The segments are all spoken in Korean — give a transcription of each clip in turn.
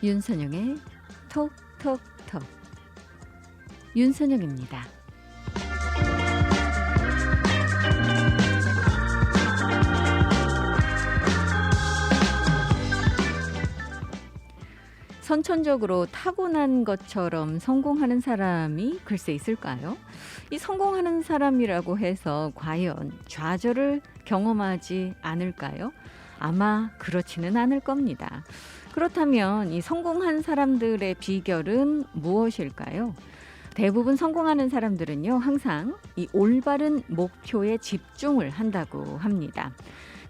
윤선영의 톡톡톡. 윤선영입니다. 선천적으로 타고난 것처럼 성공하는 사람이 글쎄 있을까요? 이 성공하는 사람이라고 해서 과연 좌절을 경험하지 않을까요? 아마 그렇지는 않을 겁니다. 그렇다면 이 성공한 사람들의 비결은 무엇일까요? 대부분 성공하는 사람들은요, 항상 이 올바른 목표에 집중을 한다고 합니다.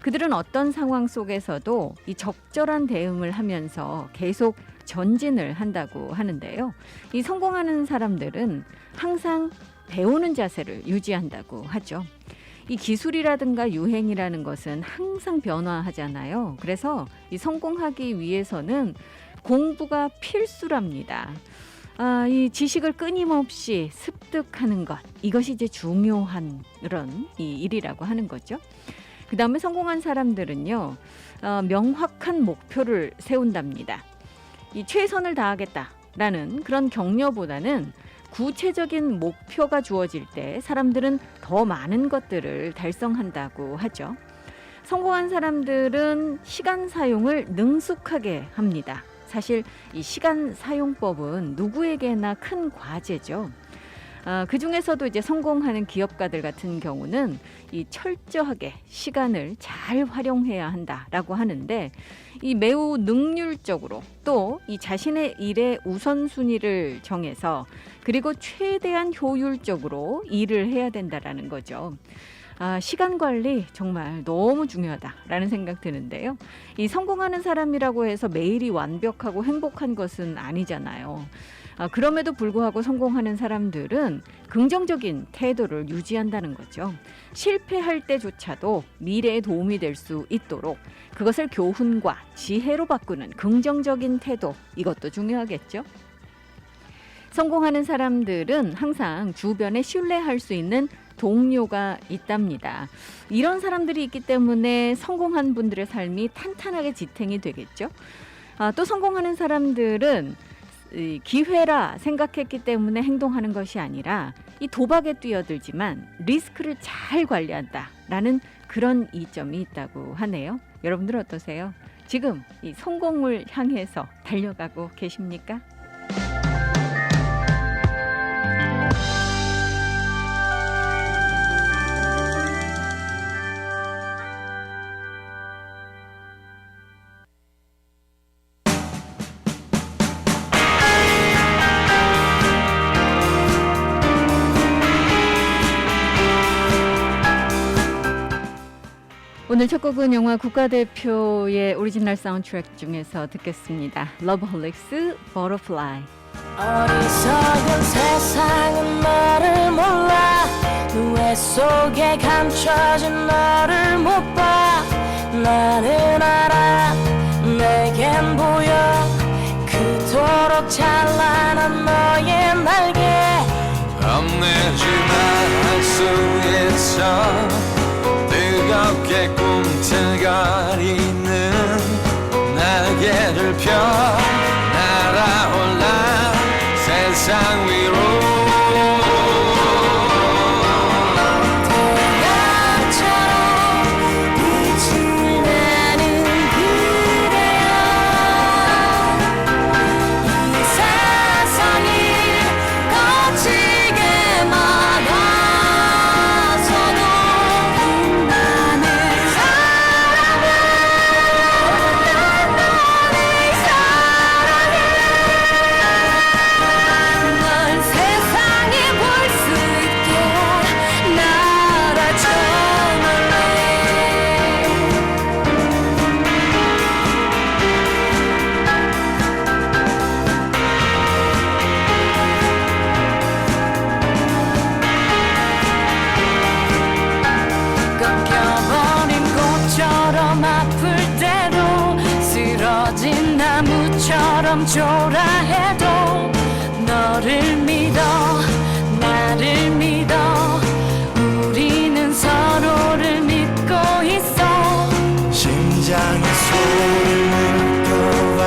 그들은 어떤 상황 속에서도 이 적절한 대응을 하면서 계속 전진을 한다고 하는데요. 이 성공하는 사람들은 항상 배우는 자세를 유지한다고 하죠. 이 기술이라든가 유행이라는 것은 항상 변화하잖아요. 그래서 이 성공하기 위해서는 공부가 필수랍니다. 이 지식을 끊임없이 습득하는 것, 이것이 이제 중요한 그런 이 일이라고 하는 거죠. 그 다음에 성공한 사람들은요, 명확한 목표를 세운답니다. 이 최선을 다하겠다라는 그런 격려보다는 구체적인 목표가 주어질 때 사람들은 더 많은 것들을 달성한다고 하죠. 성공한 사람들은 시간 사용을 능숙하게 합니다. 사실 이 시간 사용법은 누구에게나 큰 과제죠. 그 중에서도 이제 성공하는 기업가들 같은 경우는 이 철저하게 시간을 잘 활용해야 한다라고 하는데, 이 매우 능률적으로 또 이 자신의 일의 우선순위를 정해서 그리고 최대한 효율적으로 일을 해야 된다라는 거죠. 시간 관리 정말 너무 중요하다라는 생각 드는데요. 이 성공하는 사람이라고 해서 매일이 완벽하고 행복한 것은 아니잖아요. 그럼에도 불구하고 성공하는 사람들은 긍정적인 태도를 유지한다는 거죠. 실패할 때조차도 미래에 도움이 될 수 있도록 그것을 교훈과 지혜로 바꾸는 긍정적인 태도, 이것도 중요하겠죠. 성공하는 사람들은 항상 주변에 신뢰할 수 있는 동료가 있답니다. 이런 사람들이 있기 때문에 성공한 분들의 삶이 탄탄하게 지탱이 되겠죠. 또 성공하는 사람들은 기회라 생각했기 때문에 행동하는 것이 아니라 이 도박에 뛰어들지만 리스크를 잘 관리한다라는 그런 이점이 있다고 하네요. 여러분들 어떠세요? 지금 이 성공을 향해서 달려가고 계십니까? 오늘 첫 곡은 영화 국가대표의 오리지널 사운드트랙 중에서 듣겠습니다. 러브홀릭스 버터플라이. 어리석은 세상은 너를 몰라, 누에 속에 감춰진 너를 못 봐. 나는 알아, 내겐 보여 그토록 찬란한 너의 날개. 겁내지마, 할 수 있어. 뜨겁게 꿈틀거리는 날개를 펴 날아올라 세상 위로. 태양처럼 빛이 나는 그대여, 이 세상이 거치게 막아서도 나는 사랑해, 널 사랑해. 널 세상에 볼 수 있게 날아줘 놀래. 꺾여버린 꽃처럼 아플 때도, 쓰러진 나무처럼 초라해도 너를 믿어, 나를 믿어. 우리는 서로를 믿고 있어. 심장의 소리를 느껴봐.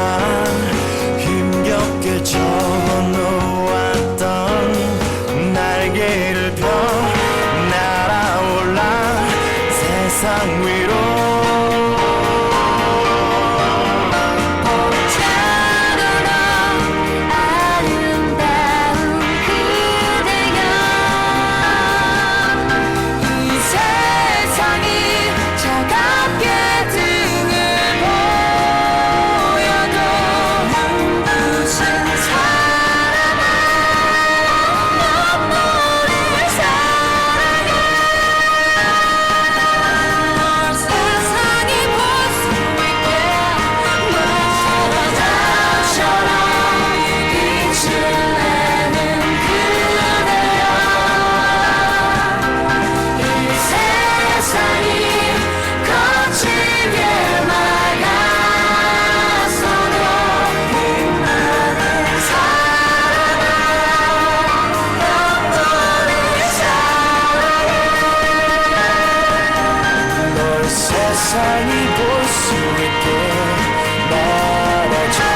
볼 수 있게 말아줘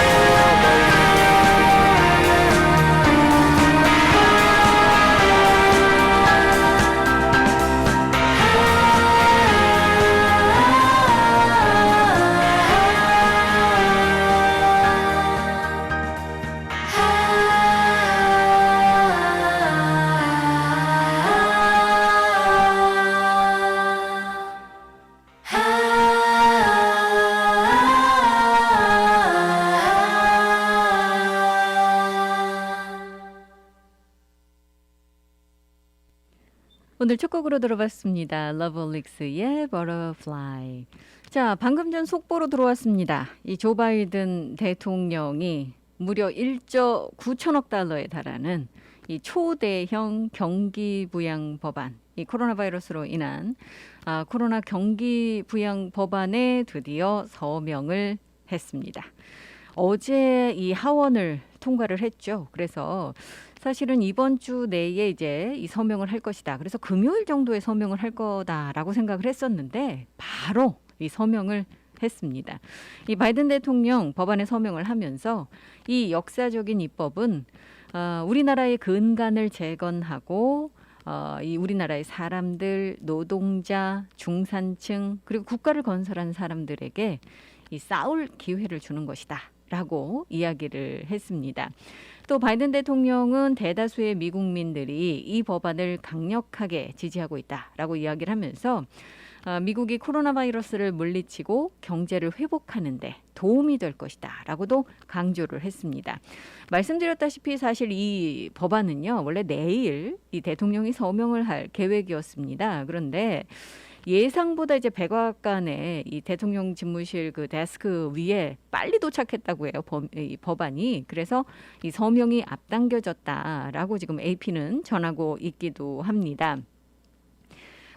오늘 첫 곡으로 들어봤습니다. 러블릭스의 Butterfly. 자, 방금 전 속보로 들어왔습니다. 이 조 바이든 대통령이 무려 1조 9천억 달러에 달하는 이 초대형 경기 부양 법안, 이 코로나 바이러스로 인한 코로나 경기 부양 법안에 드디어 서명을 했습니다. 어제 이 하원을 통과를 했죠. 그래서 사실은 이번 주 내에 이제 이 서명을 할 것이다. 그래서 금요일 정도에 서명을 할 거다라고 생각을 했었는데 바로 이 서명을 했습니다. 이 바이든 대통령 법안에 서명을 하면서 이 역사적인 입법은 우리나라의 근간을 재건하고 이 우리나라의 사람들, 노동자, 중산층 그리고 국가를 건설한 사람들에게 이 싸울 기회를 주는 것이다라고 이야기를 했습니다. 또 바이든 대통령은 대다수의 미국민들이 이 법안을 강력하게 지지하고 있다라고 이야기를 하면서 미국이 코로나 바이러스를 물리치고 경제를 회복하는 데 도움이 될 것이다라고도 강조를 했습니다. 말씀드렸다시피 사실 이 법안은요. 원래 내일 이 대통령이 서명을 할 계획이었습니다. 그런데 예상보다 이제 백악관에 이 대통령 집무실 그 데스크 위에 빨리 도착했다고 해요. 이 법안이. 그래서 이 서명이 앞당겨졌다라고 지금 AP는 전하고 있기도 합니다.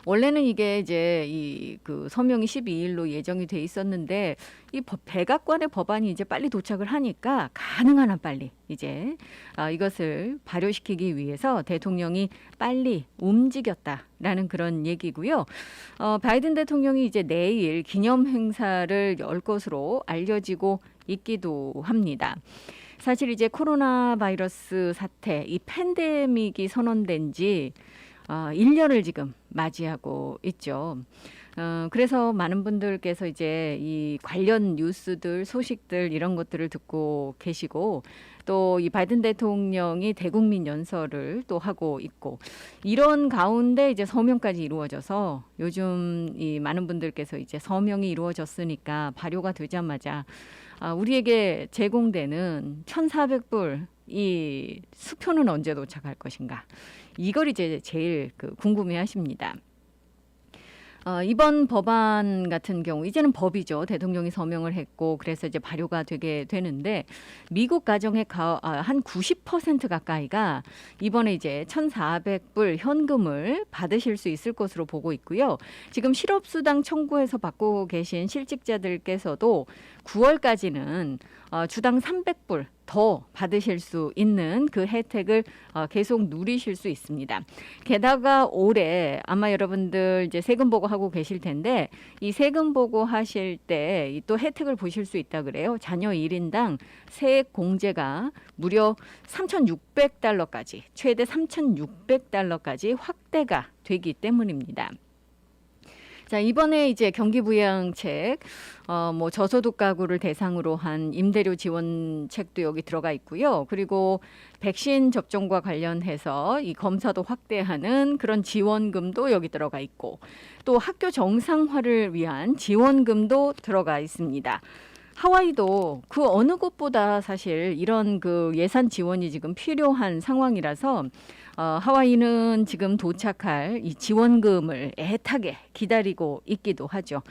원래는 이게 이제 이 그 서명이 12일로 예정이 돼 있었는데 이 백악관의 법안이 이제 빨리 도착을 하니까 가능한 한 빨리 이제 이것을 발효시키기 위해서 대통령이 빨리 움직였다라는 그런 얘기고요. 바이든 대통령이 이제 내일 기념 행사를 열 것으로 알려지고 있기도 합니다. 사실 이제 코로나 바이러스 사태, 이 팬데믹이 선언된 지 1년을 지금 맞이하고 있죠. 그래서 많은 분들께서 이제 이 관련 뉴스들, 소식들 이런 것들을 듣고 계시고 또 이 바이든 대통령이 대국민 연설을 또 하고 있고 이런 가운데 이제 서명까지 이루어져서 요즘 이 많은 분들께서 이제 서명이 이루어졌으니까 발효가 되자마자 우리에게 제공되는 1,400불 이 수표는 언제 도착할 것인가? 이걸 이제 제일 궁금해하십니다. 이번 법안 같은 경우 이제는 법이죠. 대통령이 서명을 했고 그래서 이제 발효가 되게 되는데 미국 가정의 한 90% 가까이가 이번에 이제 1,400불 현금을 받으실 수 있을 것으로 보고 있고요. 지금 실업수당 청구해서 받고 계신 실직자들께서도 9월까지는 주당 300불 더 받으실 수 있는 그 혜택을 계속 누리실 수 있습니다. 게다가 올해 아마 여러분들 이제 세금 보고하고 계실 텐데 이 세금 보고하실 때 또 혜택을 보실 수 있다 그래요. 자녀 1인당 세액 공제가 무려 3,600달러까지 최대 3,600달러까지 확대가 되기 때문입니다. 자, 이번에 이제 경기부양책, 뭐 저소득 가구를 대상으로 한 임대료 지원책도 여기 들어가 있고요. 그리고 백신 접종과 관련해서 이 검사도 확대하는 그런 지원금도 여기 들어가 있고, 또 학교 정상화를 위한 지원금도 들어가 있습니다. 하와이도 그 어느 곳보다 사실 이런 그 예산 지원이 지금 필요한 상황이라서 하와이는 지금 도착할 이 지원금을 애타게 기다리고 있기도 하죠.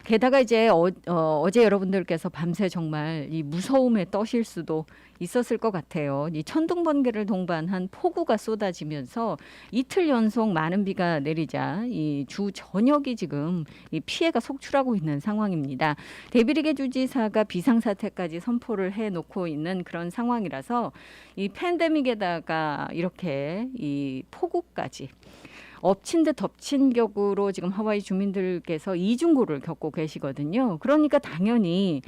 게다가 이제 어제 여러분들께서 밤새 정말 이 무서움에 떠실 수도 있었을 것 같아요. 이 천둥 번개를 동반한 폭우가 쏟아지면서 이틀 연속 많은 비가 내리자 이 주 전역이 지금 이 피해가 속출하고 있는 상황입니다. 데비리게 주지사가 비상사태까지 선포를 해놓고 있는 그런 상황이라서 이 팬데믹에다가 이렇게 이 폭우까지 엎친 데 덮친 격으로 지금 하와이 주민들께서 이중고를 겪고 계시거든요. 그러니까 당연히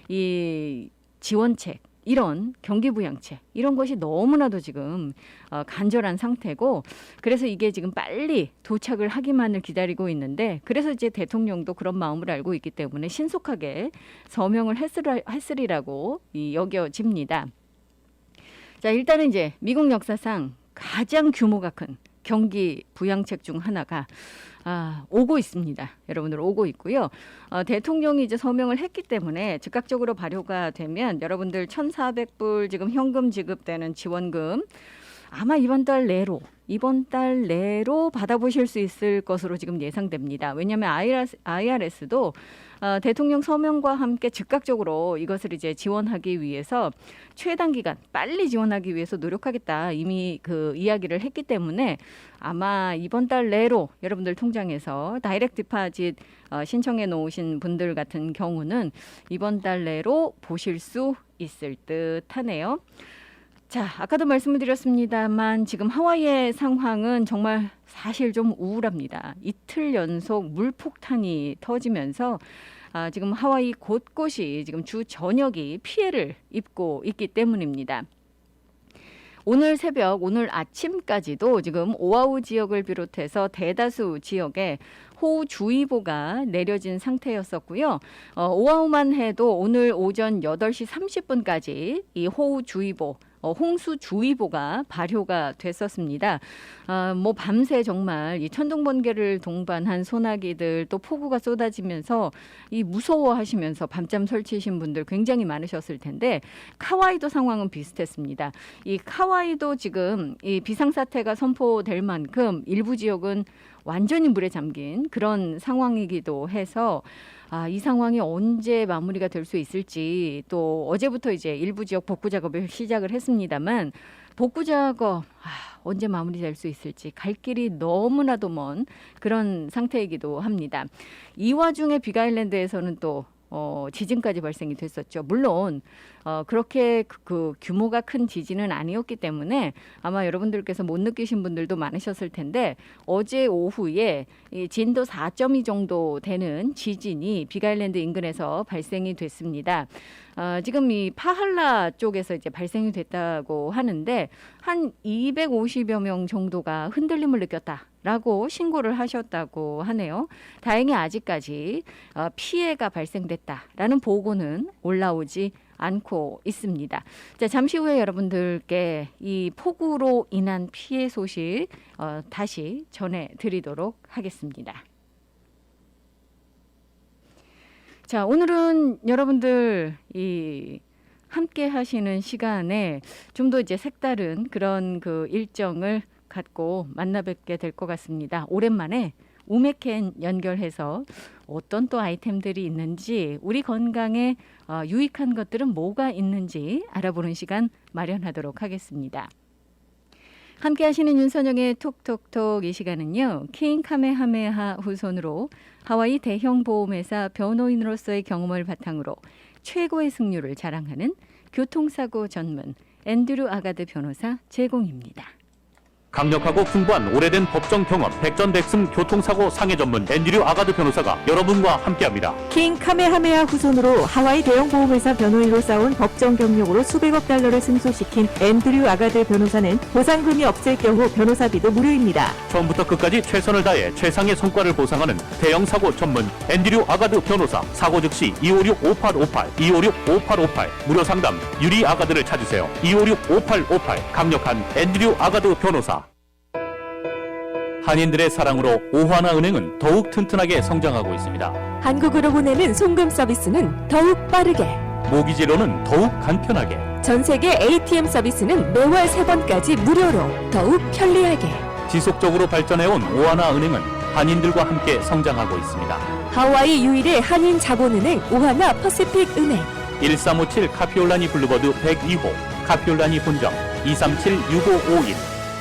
이 지원책, 이런 경기부양책 이런 것이 너무나도 지금 간절한 상태고, 그래서 이게 지금 빨리 도착을 하기만을 기다리고 있는데, 그래서 이제 대통령도 그런 마음을 알고 있기 때문에 신속하게 서명을 했으리라고 여겨집니다. 자, 일단은 이제 미국 역사상 가장 규모가 큰 경기 부양책 중 하나가 오고 있습니다. 여러분들 오고 있고요. 대통령이 이제 서명을 했기 때문에 즉각적으로 발효가 되면 여러분들 1,400불 지금 현금 지급되는 지원금 아마 이번 달 내로 받아보실 수 있을 것으로 지금 예상됩니다. 왜냐하면 IRS도 대통령 서명과 함께 즉각적으로 이것을 이제 지원하기 위해서 최단 기간 빨리 지원하기 위해서 노력하겠다 이미 그 이야기를 했기 때문에 아마 이번 달 내로 여러분들 통장에서 다이렉트 디파짓 신청해 놓으신 분들 같은 경우는 이번 달 내로 보실 수 있을 듯하네요. 자, 아까도 말씀을 드렸습니다만 지금 하와이의 상황은 정말 사실 좀 우울합니다. 이틀 연속 물폭탄이 터지면서 지금 하와이 곳곳이 지금 주 전역이 피해를 입고 있기 때문입니다. 오늘 새벽, 오늘 아침까지도 지금 오아후 지역을 비롯해서 대다수 지역에 호우주의보가 내려진 상태였었고요. 오아후만 해도 오늘 오전 8시 30분까지 이 호우주의보, 홍수주의보가 발효가 됐었습니다. 뭐 밤새 정말 이 천둥번개를 동반한 소나기들 또 폭우가 쏟아지면서 이 무서워하시면서 밤잠 설치신 분들 굉장히 많으셨을 텐데 카와이도 상황은 비슷했습니다. 이 카와이도 지금 이 비상사태가 선포될 만큼 일부 지역은 완전히 물에 잠긴 그런 상황이기도 해서 이 상황이 언제 마무리가 될 수 있을지, 또 어제부터 이제 일부 지역 복구 작업을 시작을 했습니다만 복구 작업 언제 마무리될 수 있을지 갈 길이 너무나도 먼 그런 상태이기도 합니다. 이 와중에 빅아일랜드에서는 또 지진까지 발생이 됐었죠. 물론 그렇게 그 규모가 큰 지진은 아니었기 때문에 아마 여러분들께서 못 느끼신 분들도 많으셨을 텐데 어제 오후에 이 진도 4.2 정도 되는 지진이 빅아일랜드 인근에서 발생이 됐습니다. 지금 이 파할라 쪽에서 이제 발생이 됐다고 하는데 한 250여 명 정도가 흔들림을 느꼈다라고 신고를 하셨다고 하네요. 다행히 아직까지 피해가 발생됐다라는 보고는 올라오지 않고 있습니다. 자, 잠시 후에 여러분들께 이 폭우로 인한 피해 소식 다시 전해드리도록 하겠습니다. 자, 오늘은 여러분들 이 함께 하시는 시간에 좀 더 이제 색다른 그런 그 일정을 갖고 만나 뵙게 될 것 같습니다. 오랜만에 우메켄 연결해서 어떤 또 아이템들이 있는지, 우리 건강에 유익한 것들은 뭐가 있는지 알아보는 시간 마련하도록 하겠습니다. 함께 하시는 윤선영의 톡톡톡 이 시간은요. 킹 카메하메하 후손으로 하와이 대형 보험회사 변호인으로서의 경험을 바탕으로 최고의 승률을 자랑하는 교통사고 전문 앤드류 아가드 변호사 제공입니다. 강력하고 풍부한 오래된 법정 경험, 백전백승 교통사고 상해 전문 앤드류 아가드 변호사가 여러분과 함께합니다. 킹 카메하메하 후손으로 하와이 대형 보험회사 변호인으로 쌓은 법정 경력으로 수백억 달러를 승소시킨 앤드류 아가드 변호사는 보상금이 없을 경우 변호사비도 무료입니다. 처음부터 끝까지 최선을 다해 최상의 성과를 보상하는 대형 사고 전문 앤드류 아가드 변호사. 사고 즉시 256-5858, 256-5858 무료 상담 유리 아가드를 찾으세요. 256-5858 강력한 앤드류 아가드 변호사. 한인들의 사랑으로 오하나은행은 더욱 튼튼하게 성장하고 있습니다. 한국으로 보내는 송금 서비스는 더욱 빠르게, 모기지로는 더욱 간편하게, 전 세계 ATM 서비스는 매월 3번까지 무료로 더욱 편리하게. 지속적으로 발전해온 오하나은행은 한인들과 함께 성장하고 있습니다. 하와이 유일의 한인 자본은행 오하나 퍼시픽 은행. 1357 카피올라니 블루버드 102호 카피올라니 본점 237-6551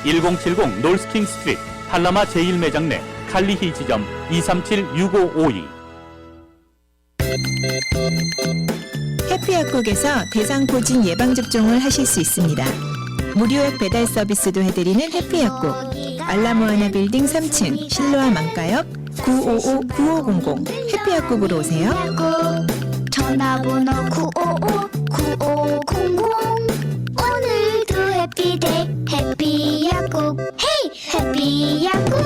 1070 놀스킹 스트리트 팔라마 제1매장 내 칼리히 지점 237-6552. 해피약국에서 대상포진 예방접종을 하실 수 있습니다. 무료약 배달 서비스도 해드리는 해피약국. 알라모아나 빌딩 3층 실로아 망가역 955-9500 해피약국으로 오세요. 전화번호 955-9500 오늘도 해피데이 해피약국 헤이 해피약국.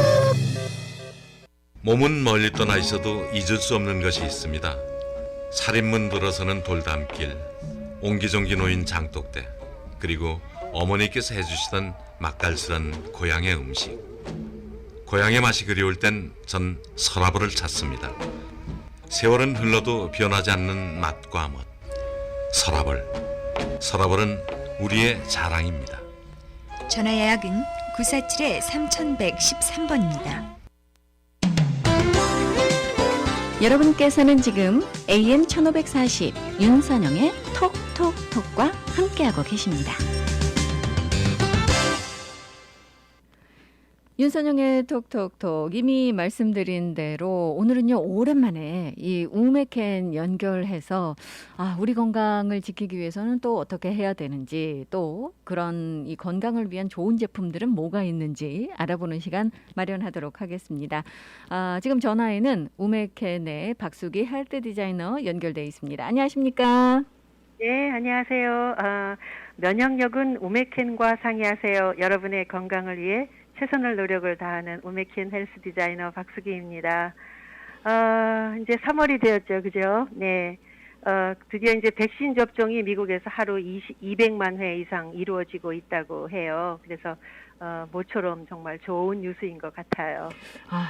몸은 멀리 떠나 있어도 잊을 수 없는 것이 있습니다. 살인문 들어서는 돌담길, 옹기종기 놓인 장독대, 그리고 어머니께서 해주시던 맛깔스런 고향의 음식. 고향의 맛이 그리울 땐 전 서라벌을 찾습니다. 세월은 흘러도 변하지 않는 맛과 멋. 서라벌. 서라벌은 우리의 자랑입니다. 전화 예약은 947-3113번입니다. 여러분께서는 지금 AM 1540 윤선영의 톡톡톡과 함께하고 계십니다. 윤선영의 톡톡톡 이미 말씀드린 대로 오늘은요 오랜만에 이 우메캔 연결해서 우리 건강을 지키기 위해서는 또 어떻게 해야 되는지 또 그런 이 건강을 위한 좋은 제품들은 뭐가 있는지 알아보는 시간 마련하도록 하겠습니다. 지금 전화에는 우메캔의 박수기 헬스 디자이너 연결돼 있습니다. 안녕하십니까? 네, 안녕하세요. 면역력은 우메캔과 상의하세요. 여러분의 건강을 위해 최선을 노력을 다하는 우메킨 헬스 디자이너 박수기입니다. 이제 3월이 되었죠, 그죠? 네. 드디어 이제 백신 접종이 미국에서 하루 200만 회 이상 이루어지고 있다고 해요. 그래서 모처럼 정말 좋은 뉴스인 것 같아요.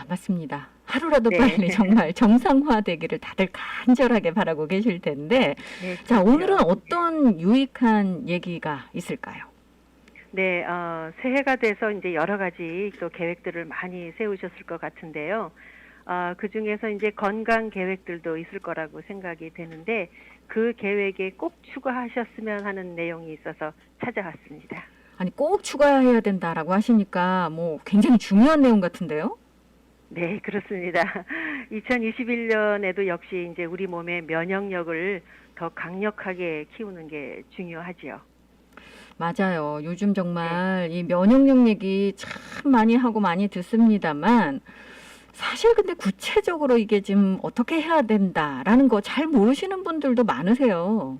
맞습니다. 하루라도 네. 빨리 정말 정상화되기를 다들 간절하게 바라고 계실 텐데, 네, 자, 그렇죠. 오늘은 어떤 유익한 얘기가 있을까요? 네, 새해가 돼서 이제 여러 가지 또 계획들을 많이 세우셨을 것 같은데요. 그 중에서 이제 건강 계획들도 있을 거라고 생각이 되는데 그 계획에 꼭 추가하셨으면 하는 내용이 있어서 찾아왔습니다. 아니, 꼭 추가해야 된다라고 하시니까 뭐 굉장히 중요한 내용 같은데요? 네, 그렇습니다. 2021년에도 역시 이제 우리 몸의 면역력을 더 강력하게 키우는 게 중요하지요. 맞아요. 요즘 정말 이 면역력 얘기 참 많이 하고 많이 듣습니다만 사실 근데 구체적으로 이게 지금 어떻게 해야 된다라는 거 잘 모르시는 분들도 많으세요.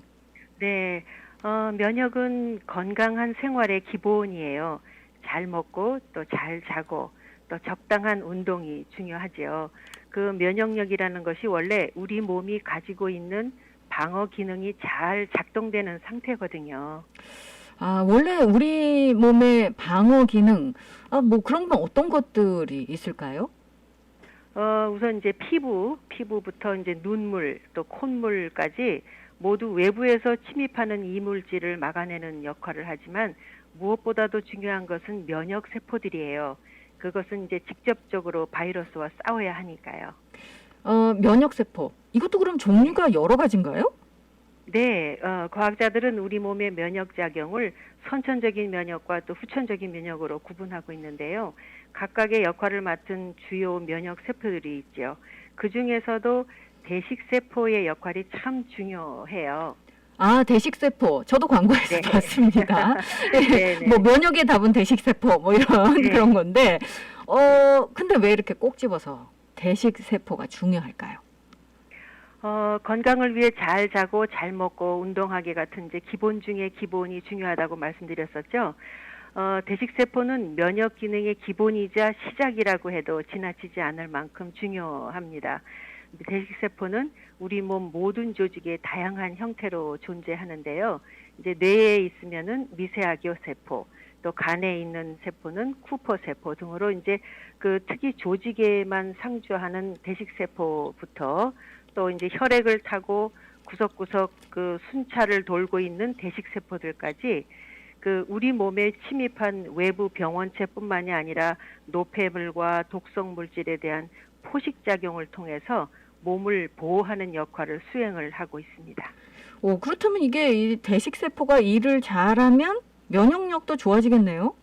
네, 면역은 건강한 생활의 기본이에요. 잘 먹고 또 잘 자고 또 적당한 운동이 중요하죠. 그 면역력이라는 것이 원래 우리 몸이 가지고 있는 방어 기능이 잘 작동되는 상태거든요. 원래 우리 몸의 방어 기능, 뭐 그런 건 어떤 것들이 있을까요? 우선 이제 피부부터 이제 눈물, 또 콧물까지 모두 외부에서 침입하는 이물질을 막아내는 역할을 하지만 무엇보다도 중요한 것은 면역 세포들이에요. 그것은 이제 직접적으로 바이러스와 싸워야 하니까요. 면역 세포. 이것도 그럼 종류가 여러 가지인가요? 네, 과학자들은 우리 몸의 면역 작용을 선천적인 면역과 또 후천적인 면역으로 구분하고 있는데요. 각각의 역할을 맡은 주요 면역 세포들이 있죠. 그 중에서도 대식세포의 역할이 참 중요해요. 대식세포. 저도 광고에서 네. 봤습니다. 네, 네. 뭐 면역의 답은 대식세포 뭐 이런 네. 그런 건데, 근데 왜 이렇게 꼭 집어서 대식세포가 중요할까요? 건강을 위해 잘 자고 잘 먹고 운동하기 같은 이제 기본 중에 기본이 중요하다고 말씀드렸었죠. 대식세포는 면역 기능의 기본이자 시작이라고 해도 지나치지 않을 만큼 중요합니다. 대식세포는 우리 몸 모든 조직의 다양한 형태로 존재하는데요. 이제 뇌에 있으면은 미세아기오세포, 또 간에 있는 세포는 쿠퍼세포 등으로 이제 그 특이 조직에만 상주하는 대식세포부터 또 이제 혈액을 타고 구석구석 그 순찰을 돌고 있는 대식세포들까지 그 우리 몸에 침입한 외부 병원체뿐만이 아니라 노폐물과 독성 물질에 대한 포식작용을 통해서 몸을 보호하는 역할을 수행을 하고 있습니다. 그렇다면 이게 이 대식세포가 일을 잘하면 면역력도 좋아지겠네요?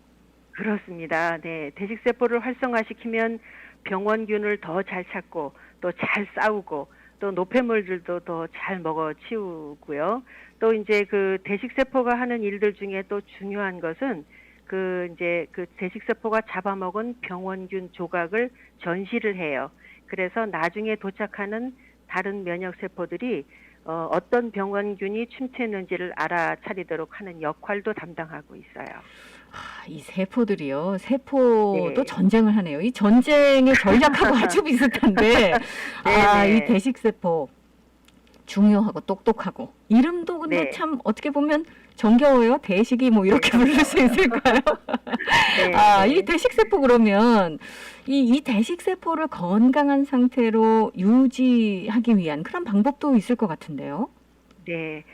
그렇습니다. 네, 대식세포를 활성화시키면 병원균을 더 잘 찾고 또 잘 싸우고 또 노폐물들도 더 잘 먹어 치우고요. 또 이제 그 대식세포가 하는 일들 중에 또 중요한 것은 이제 그 대식세포가 잡아먹은 병원균 조각을 전시를 해요. 그래서 나중에 도착하는 다른 면역세포들이 어떤 병원균이 침투했는지를 알아차리도록 하는 역할도 담당하고 있어요. 이 세포들이요. 세포도 네. 전쟁을 하네요. 이 전쟁의 전략하고 아주 비슷한데, 이 대식세포 중요하고 똑똑하고 이름도 근데 네. 참 어떻게 보면 정겨워요. 대식이 뭐 이렇게 부를 수 있을까요? 네. 이 대식세포 그러면 이 대식세포를 건강한 상태로 유지하기 위한 그런 방법도 있을 것 같은데요. 네.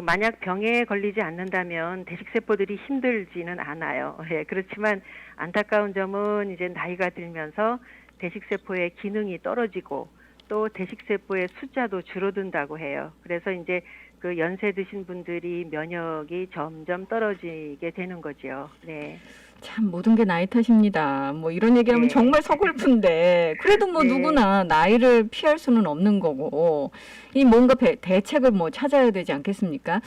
만약 병에 걸리지 않는다면 대식세포들이 힘들지는 않아요. 예, 그렇지만 안타까운 점은 이제 나이가 들면서 대식세포의 기능이 떨어지고 또 대식세포의 숫자도 줄어든다고 해요. 그래서 이제 그 연세 드신 분들이 면역이 점점 떨어지게 되는 거죠. 네. 참 모든 게 나이 탓입니다. 뭐 이런 얘기하면 네. 정말 서글픈데 그래도 뭐 네. 누구나 나이를 피할 수는 없는 거고 이 뭔가 대책을 뭐 찾아야 되지 않겠습니까?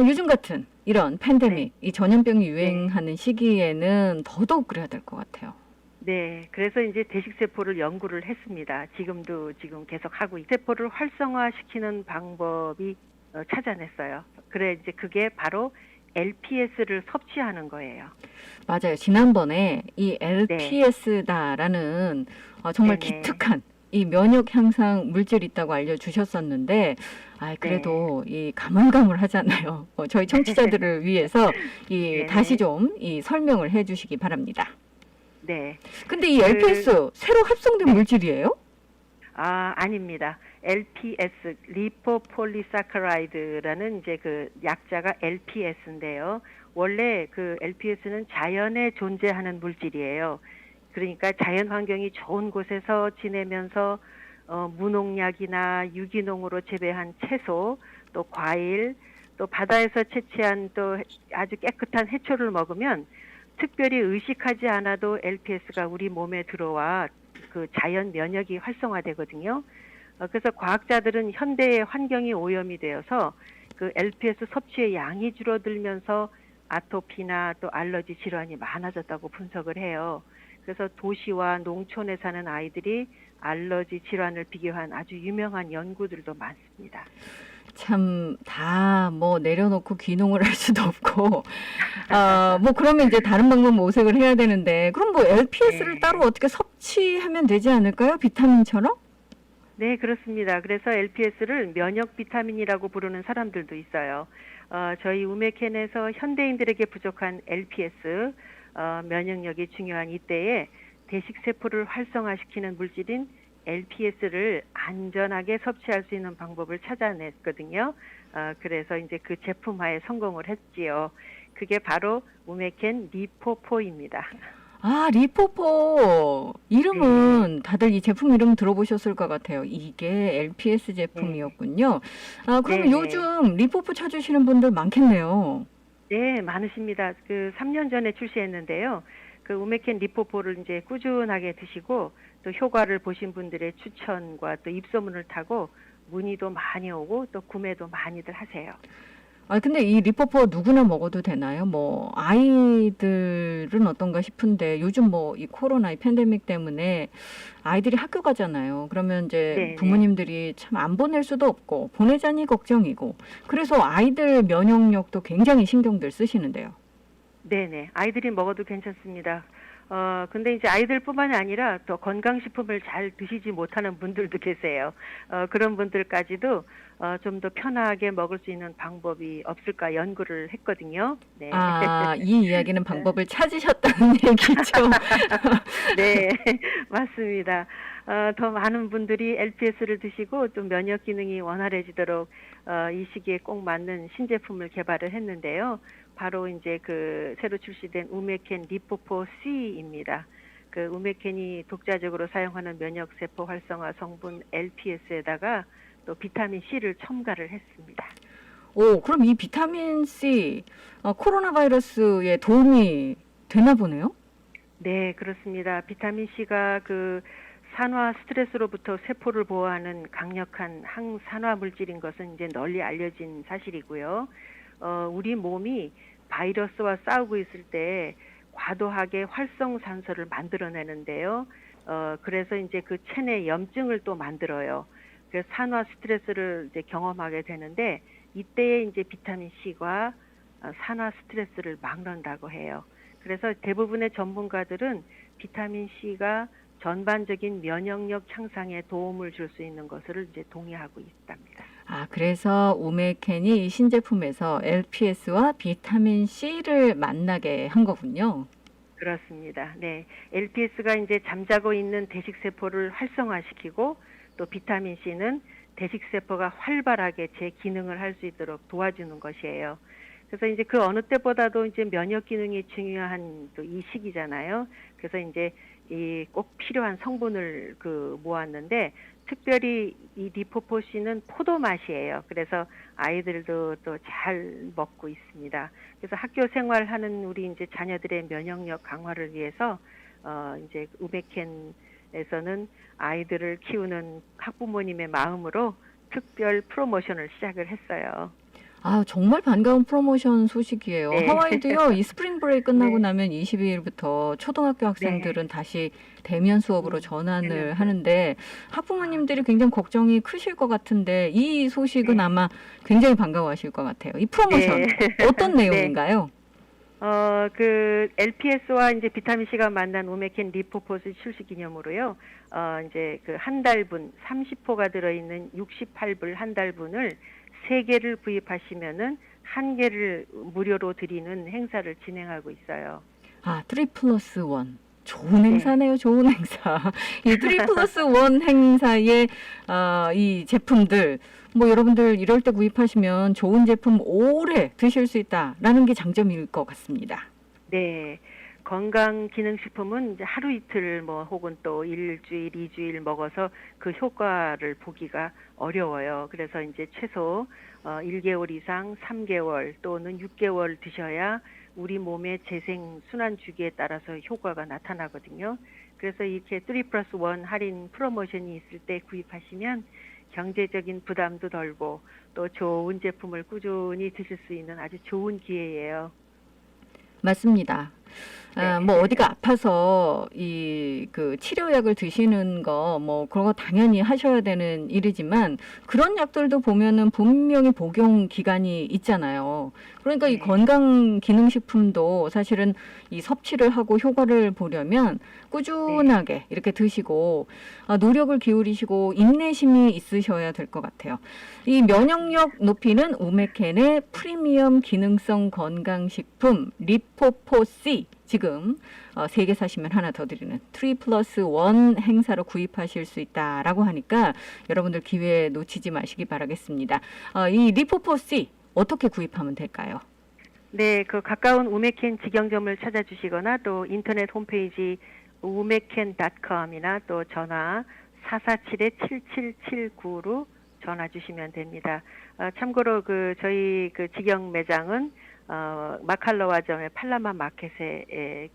요즘 같은 이런 팬데믹, 이 전염병이 유행하는 시기에는 더더욱 그래야 될 것 같아요. 네, 그래서 이제 대식세포를 연구를 했습니다. 지금 계속 하고 세포를 활성화시키는 방법이 찾아냈어요. 그래 이제 그게 바로 LPS를 섭취하는 거예요. 맞아요. 지난번에 이 LPS다라는 정말 네네. 기특한 이 면역 향상 물질이 있다고 알려주셨었는데, 그래도 이 가물가물하잖아요. 저희 청취자들을 위해서 네네. 다시 좀 이 설명을 해주시기 바랍니다. 네. 근데 이 LPS 새로 합성된 물질이에요? 아닙니다. LPS, 리포폴리사카라이드라는 이제 그 약자가 LPS인데요. 원래 그 LPS는 자연에 존재하는 물질이에요. 그러니까 자연 환경이 좋은 곳에서 지내면서 무농약이나 유기농으로 재배한 채소, 또 과일, 또 바다에서 채취한 또 아주 깨끗한 해초를 먹으면 특별히 의식하지 않아도 LPS가 우리 몸에 들어와 그 자연 면역이 활성화되거든요. 그래서 과학자들은 현대의 환경이 오염이 되어서 그 LPS 섭취의 양이 줄어들면서 아토피나 또 알러지 질환이 많아졌다고 분석을 해요. 그래서 도시와 농촌에 사는 아이들이 알러지 질환을 비교한 아주 유명한 연구들도 많습니다. 참 다 뭐 내려놓고 귀농을 할 수도 없고 뭐 그러면 이제 다른 방법 모색을 해야 되는데 그럼 뭐 LPS를 네. 따로 어떻게 섭취하면 되지 않을까요? 비타민처럼? 네, 그렇습니다. 그래서 LPS를 면역 비타민이라고 부르는 사람들도 있어요. 저희 우메켄에서 현대인들에게 부족한 LPS, 면역력이 중요한 이때에 대식세포를 활성화시키는 물질인 LPS를 안전하게 섭취할 수 있는 방법을 찾아냈거든요. 그래서 이제 그 제품화에 성공을 했지요. 그게 바로 우메켄 리포포입니다. 리포포. 이름은 다들 이 제품 이름 들어보셨을 것 같아요. 이게 LPS 제품이었군요. 그러면 네네. 요즘 리포포 찾으시는 분들 많겠네요. 네, 많으십니다. 3년 전에 출시했는데요. 그 우메켄 리포포를 이제 꾸준하게 드시고 또 효과를 보신 분들의 추천과 또 입소문을 타고 문의도 많이 오고 또 구매도 많이들 하세요. 근데 이 리포포 누구나 먹어도 되나요? 뭐 아이들은 어떤가 싶은데 요즘 뭐 이 코로나 이 팬데믹 때문에 아이들이 학교 가잖아요. 그러면 이제 네네. 부모님들이 참 안 보낼 수도 없고 보내자니 걱정이고 그래서 아이들 면역력도 굉장히 신경들 쓰시는데요. 네네. 아이들이 먹어도 괜찮습니다. 근데 이제 아이들뿐만이 아니라 또 건강식품을 잘 드시지 못하는 분들도 계세요. 그런 분들까지도 좀 더 편하게 먹을 수 있는 방법이 없을까 연구를 했거든요. 네. 이 이야기는 방법을 찾으셨다는 얘기죠. 네, 맞습니다. 더 많은 분들이 LPS를 드시고 또 면역 기능이 원활해지도록 이 시기에 꼭 맞는 신제품을 개발을 했는데요. 바로 이제 그 새로 출시된 우메켄 리포포 C입니다. 그 우메켄이 독자적으로 사용하는 면역세포 활성화 성분 LPS에다가 또 비타민 C를 첨가를 했습니다. 그럼 이 비타민 C 코로나 바이러스에 도움이 되나 보네요? 네, 그렇습니다. 비타민 C가 그 산화 스트레스로부터 세포를 보호하는 강력한 항산화 물질인 것은 이제 널리 알려진 사실이고요. 우리 몸이 바이러스와 싸우고 있을 때 과도하게 활성산소를 만들어내는데요. 그래서 이제 그 체내 염증을 또 만들어요. 그래서 산화 스트레스를 이제 경험하게 되는데 이때에 이제 비타민 C가 산화 스트레스를 막는다고 해요. 그래서 대부분의 전문가들은 비타민 C가 전반적인 면역력 향상에 도움을 줄 수 있는 것을 이제 동의하고 있답니다. 아, 그래서 오메켄이 이 신제품에서 LPS와 비타민 C를 만나게 한 거군요. 그렇습니다. 네. LPS가 이제 잠자고 있는 대식세포를 활성화시키고 또 비타민 C는 대식세포가 활발하게 제 기능을 할 수 있도록 도와주는 것이에요. 그래서 이제 그 어느 때보다도 이제 면역 기능이 중요한 또 이 시기잖아요. 그래서 이제 이 꼭 필요한 성분을 모았는데 특별히 이 리포포시는 포도 맛이에요. 그래서 아이들도 또 잘 먹고 있습니다. 그래서 학교 생활하는 우리 이제 자녀들의 면역력 강화를 위해서 이제 우메켄에서는 아이들을 키우는 학부모님의 마음으로 특별 프로모션을 시작을 했어요. 아, 정말 반가운 프로모션 소식이에요. 네. 하와이도요, 이 스프링 브레이크 끝나고 네. 나면 22일부터 초등학교 학생들은 다시 대면 수업으로 전환을 대면 수업. 하는데 학부모님들이 굉장히 걱정이 크실 것 같은데 이 소식은 네. 아마 굉장히 반가워하실 것 같아요. 이 프로모션 어떤 네. 내용인가요? LPS와 이제 비타민 C가 만난 우메켄 리포포스 출시 기념으로요. 이제 그 한 달분 30포가 들어있는 68불 한 달분을 3개를 구입하시면은 1개를 무료로 드리는 행사를 진행하고 있어요. 아, 3+1. 좋은 행사네요. 좋은 행사. 이 3+1 행사의 이 제품들 뭐 여러분들 이럴 때 구입하시면 좋은 제품 오래 드실 수 있다라는 게 장점일 것 같습니다. 네. 건강기능식품은 이제 하루 이틀 뭐 혹은 또 일주일, 2주일 먹어서 그 효과를 보기가 어려워요. 그래서 이제 최소 1개월 이상 3개월 또는 6개월 드셔야 우리 몸의 재생 순환 주기에 따라서 효과가 나타나거든요. 그래서 이렇게 3+1 할인 프로모션이 있을 때 구입하시면 경제적인 부담도 덜고 또 좋은 제품을 꾸준히 드실 수 있는 아주 좋은 기회예요. 맞습니다. 네. 뭐 어디가 아파서 그 치료약을 드시는 거 뭐 그런 거 당연히 하셔야 되는 일이지만 그런 약들도 보면은 분명히 복용 기간이 있잖아요. 그러니까 이 네. 건강 기능식품도 사실은 이 섭취를 하고 효과를 보려면 꾸준하게 이렇게 드시고 노력을 기울이시고 인내심이 있으셔야 될 것 같아요. 이 면역력 높이는 우메켄의 프리미엄 기능성 건강식품 리포포C 지금 3개 사시면 하나 더 드리는 3+1 행사로 구입하실 수 있다라고 하니까 여러분들 기회 놓치지 마시기 바라겠습니다. 이 리포포C 어떻게 구입하면 될까요? 네, 그 가까운 우메켄 직영점을 찾아주시거나 또 인터넷 홈페이지 우메켄.com이나 또 전화 447-7779로 전화 주시면 됩니다. 참고로 저희 직영 매장은 마칼로와점의 팔라마 마켓에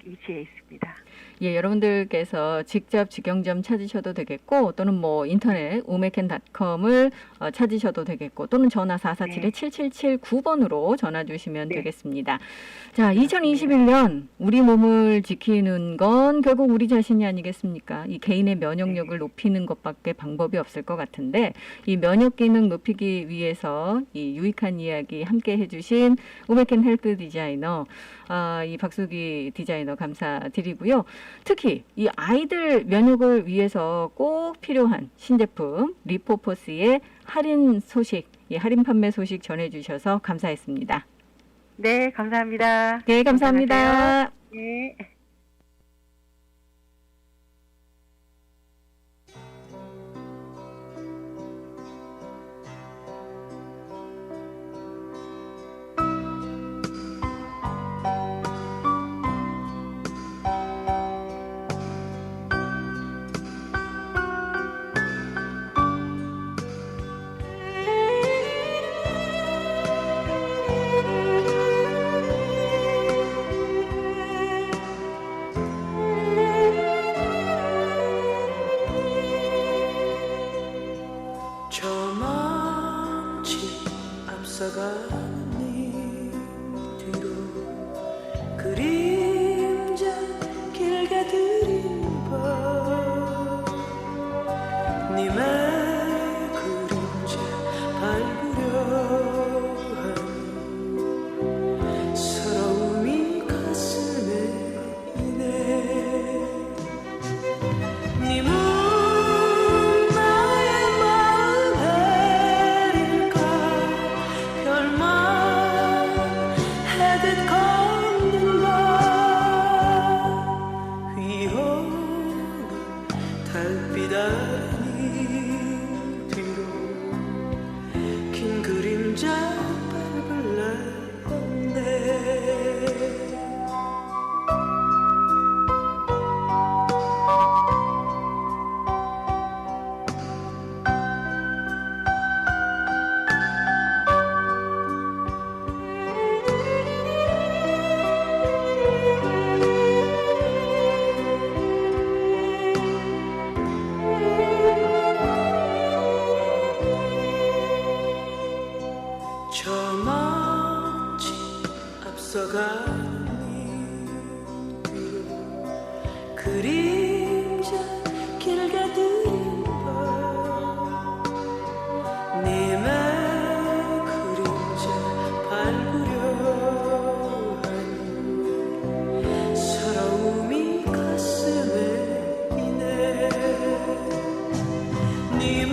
위치해 있습니다. 예, 여러분들께서 직접 직영점 찾으셔도 되겠고 또는 뭐 인터넷 우메켄.com을 찾으셔도 되겠고 또는 전화 447-7779번으로 전화 주시면 네. 되겠습니다. 자, 2021년 우리 몸을 지키는 건 결국 우리 자신이 아니겠습니까? 이 개인의 면역력을 높이는 것밖에 방법이 없을 것 같은데 이 면역 기능 높이기 위해서 이 유익한 이야기 함께 해주신 우메켄 헬스 디자이너 이 박수기 디자이너 감사드리고요. 특히 이 아이들 면역을 위해서 꼭 필요한 신제품 리포포스의 할인 소식, 할인 판매 소식 전해주셔서 감사했습니다. 네, 감사합니다. 네, 감사합니다. 안녕하세요. 네. 저만치 앞서가는 네 뒤로 그림자 밟을래 없네 저 먼지 앞서가니 뒤로 그림자 길 가든 님의 그림자 밟으려 하니 서러움이 가슴에 이네 님은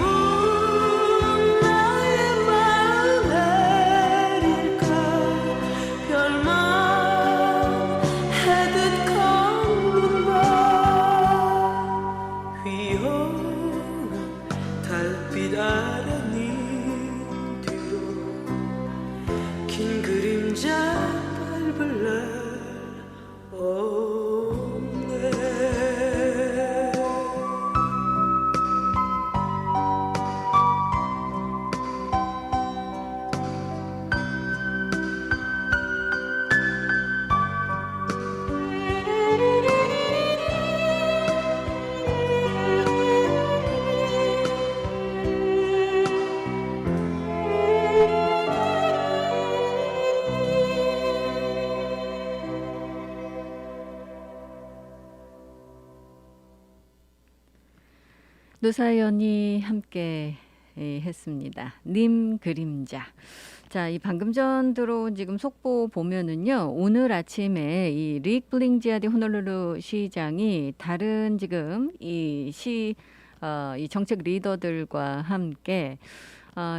달빛 아래 님 뒤로 긴 그림자 밟을래 없네 노사연이 함께 했습니다. 님 그림자. 자, 이 방금 전 들어온 지금 속보 보면은요, 오늘 아침에 이 릭 블링지아디 호놀룰루 시장이 다른 지금 이 정책 리더들과 함께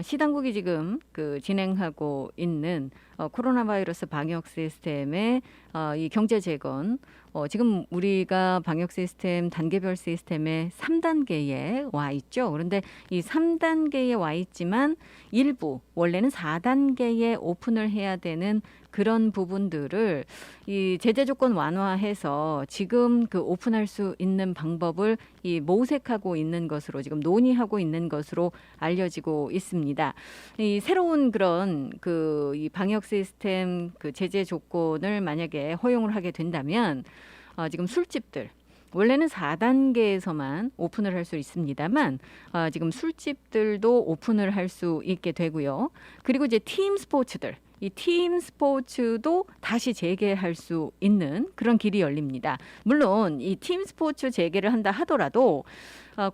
시 당국이 지금 진행하고 있는 코로나 바이러스 방역 시스템의 이 경제 재건, 지금 우리가 방역 시스템 단계별 시스템의 3단계에 와 있죠. 그런데 이 3단계에 와 있지만 일부 원래는 4단계에 오픈을 해야 되는 그런 부분들을 이 제재 조건 완화해서 지금 오픈할 수 있는 방법을 이 모색하고 있는 것으로 지금 논의하고 있는 것으로 알려지고 있습니다. 이 새로운 그런 이 방역 시스템 제재 조건을 만약에 허용을 하게 된다면 지금 술집들 원래는 4단계에서만 오픈을 할 수 있습니다만 지금 술집들도 오픈을 할 수 있게 되고요. 그리고 이제 팀 스포츠들 이 팀 스포츠도 다시 재개할 수 있는 그런 길이 열립니다. 물론 이 팀 스포츠 재개를 한다 하더라도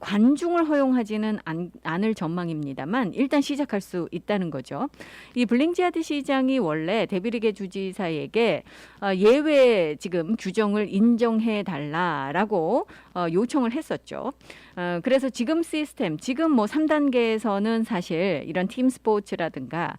관중을 허용하지는 않을 전망입니다만 일단 시작할 수 있다는 거죠. 이 블링지아디 시장이 원래 데비르게 주지사에게 예외 지금 규정을 인정해 달라라고 요청을 했었죠. 그래서 지금 시스템, 지금 3단계에서는 사실 이런 팀 스포츠라든가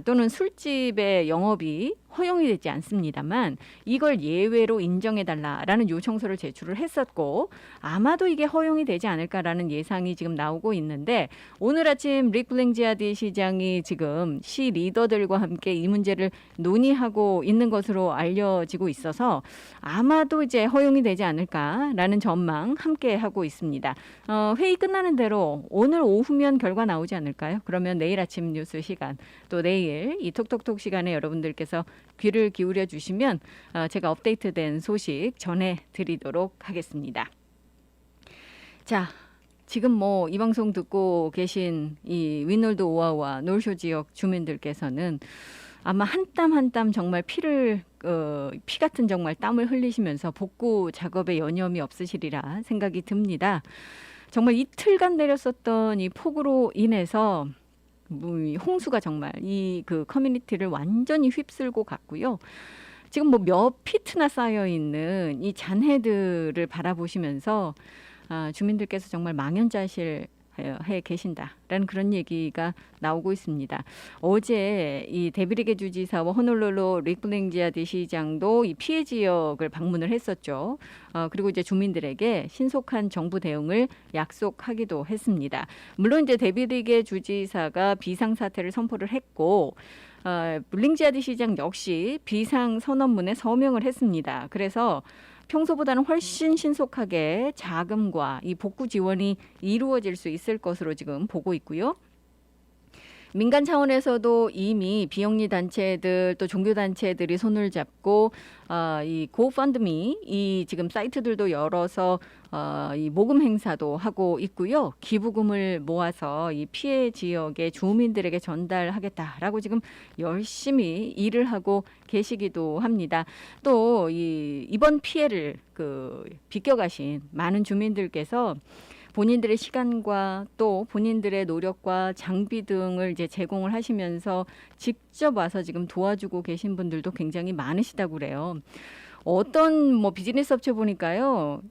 또는 술집의 영업이 허용이 되지 않습니다만 이걸 예외로 인정해달라라는 요청서를 제출을 했었고 아마도 이게 허용이 되지 않을까라는 예상이 지금 나오고 있는데 오늘 아침 릭 블링지아디 시장이 지금 시 리더들과 함께 이 문제를 논의하고 있는 것으로 알려지고 있어서 아마도 이제 허용이 되지 않을까라는 전망 함께 하고 있습니다. 회의 끝나는 대로 오늘 오후면 결과 나오지 않을까요? 그러면 내일 아침 뉴스 시간 또 내일 이 톡톡톡 시간에 여러분들께서 귀를 기울여 주시면 제가 업데이트된 소식 전해드리도록 하겠습니다. 자, 지금 이 방송 듣고 계신 이 윈놀드 오아와 놀쇼 지역 주민들께서는 아마 한 땀 한 땀 정말 피 같은 정말 땀을 흘리시면서 복구 작업에 여념이 없으시리라 생각이 듭니다. 정말 이틀간 내렸었던 이 폭우로 인해서 홍수가 정말 이 커뮤니티를 완전히 휩쓸고 갔고요. 지금 몇 피트나 쌓여 있는 이 잔해들을 바라보시면서 주민들께서 정말 망연자실 해 계신다라는 그런 얘기가 나오고 있습니다. 어제 이 데비리게 주지사와 호놀룰루 리클링지아디 시장도 이 피해 지역을 방문을 했었죠. 그리고 이제 주민들에게 신속한 정부 대응을 약속하기도 했습니다. 물론 이제 데비리게 주지사가 비상 사태를 선포를 했고 링지아디 시장 역시 비상 선언문에 서명을 했습니다. 그래서 평소보다는 훨씬 신속하게 자금과 이 복구 지원이 이루어질 수 있을 것으로 지금 보고 있고요. 민간 차원에서도 이미 비영리 단체들 또 종교 단체들이 손을 잡고 이 고펀드미 이 지금 사이트들도 열어서 이 모금 행사도 하고 있고요. 기부금을 모아서 이 피해 지역의 주민들에게 전달하겠다라고 지금 열심히 일을 하고 계시기도 합니다. 또 이번 피해를 비껴가신 많은 주민들께서 본인들의 시간과 또 본인들의 노력과 장비 등을 이제 제공을 하시면서 직접 와서 지금 도와주고 계신 분들도 굉장히 많으시다고 그래요. 어떤 뭐 비즈니스 업체 보니까요,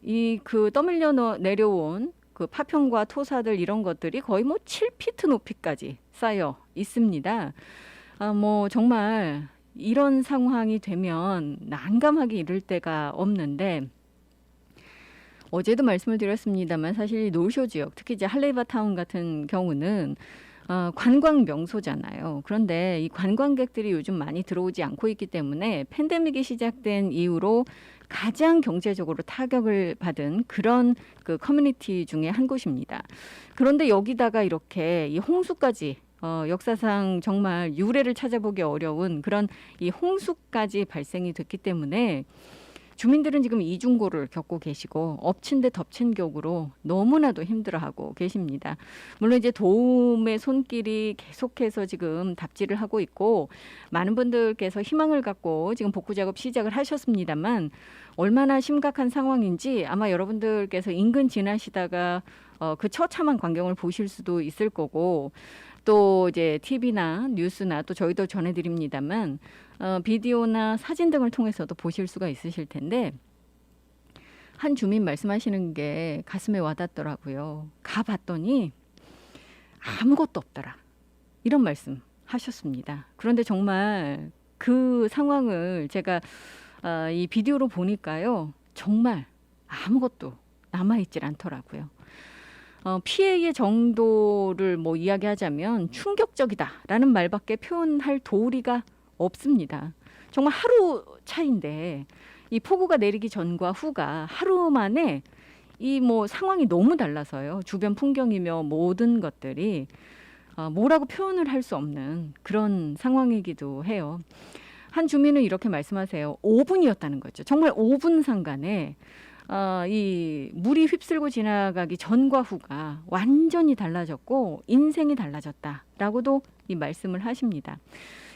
떠밀려 내려온 그 파편과 토사들 이런 것들이 거의 뭐 7피트 높이까지 쌓여 있습니다. 뭐 정말 이런 상황이 되면 난감하기 이를 데가 없는데. 어제도 말씀을 드렸습니다만 사실 노쇼 지역, 특히 이제 할레이바타운 같은 경우는 관광 명소잖아요. 그런데 이 관광객들이 요즘 많이 들어오지 않고 있기 때문에 팬데믹이 시작된 이후로 가장 경제적으로 타격을 받은 그런 그 커뮤니티 중에 한 곳입니다. 그런데 여기다가 이렇게 이 홍수까지 역사상 정말 유례를 찾아보기 어려운 그런 이 홍수까지 발생이 됐기 때문에 주민들은 지금 이중고를 겪고 계시고 엎친 데 덮친 격으로 너무나도 힘들어하고 계십니다. 물론 이제 도움의 손길이 계속해서 지금 답지를 하고 있고 많은 분들께서 희망을 갖고 지금 복구 작업 시작을 하셨습니다만 얼마나 심각한 상황인지 아마 여러분들께서 인근 지나시다가 그 처참한 광경을 보실 수도 있을 거고 또 이제 TV나 뉴스나 또 저희도 전해드립니다만 비디오나 사진 등을 통해서도 보실 수가 있으실 텐데 한 주민 말씀하시는 게 가슴에 와닿더라고요. 가봤더니 아무것도 없더라. 이런 말씀 하셨습니다. 그런데 정말 그 상황을 제가 이 비디오로 보니까요. 정말 아무것도 남아있질 않더라고요. 피해의 정도를 뭐 이야기하자면 충격적이다라는 말밖에 표현할 도리가 없습니다. 정말 하루 차인데 이 폭우가 내리기 전과 후가 하루 만에 이 뭐 상황이 너무 달라서요. 주변 풍경이며 모든 것들이 뭐라고 표현을 할 수 없는 그런 상황이기도 해요. 한 주민은 이렇게 말씀하세요. 5분이었다는 거죠. 정말 5분 상간에 이 물이 휩쓸고 지나가기 전과 후가 완전히 달라졌고 인생이 달라졌다라고도 이 말씀을 하십니다.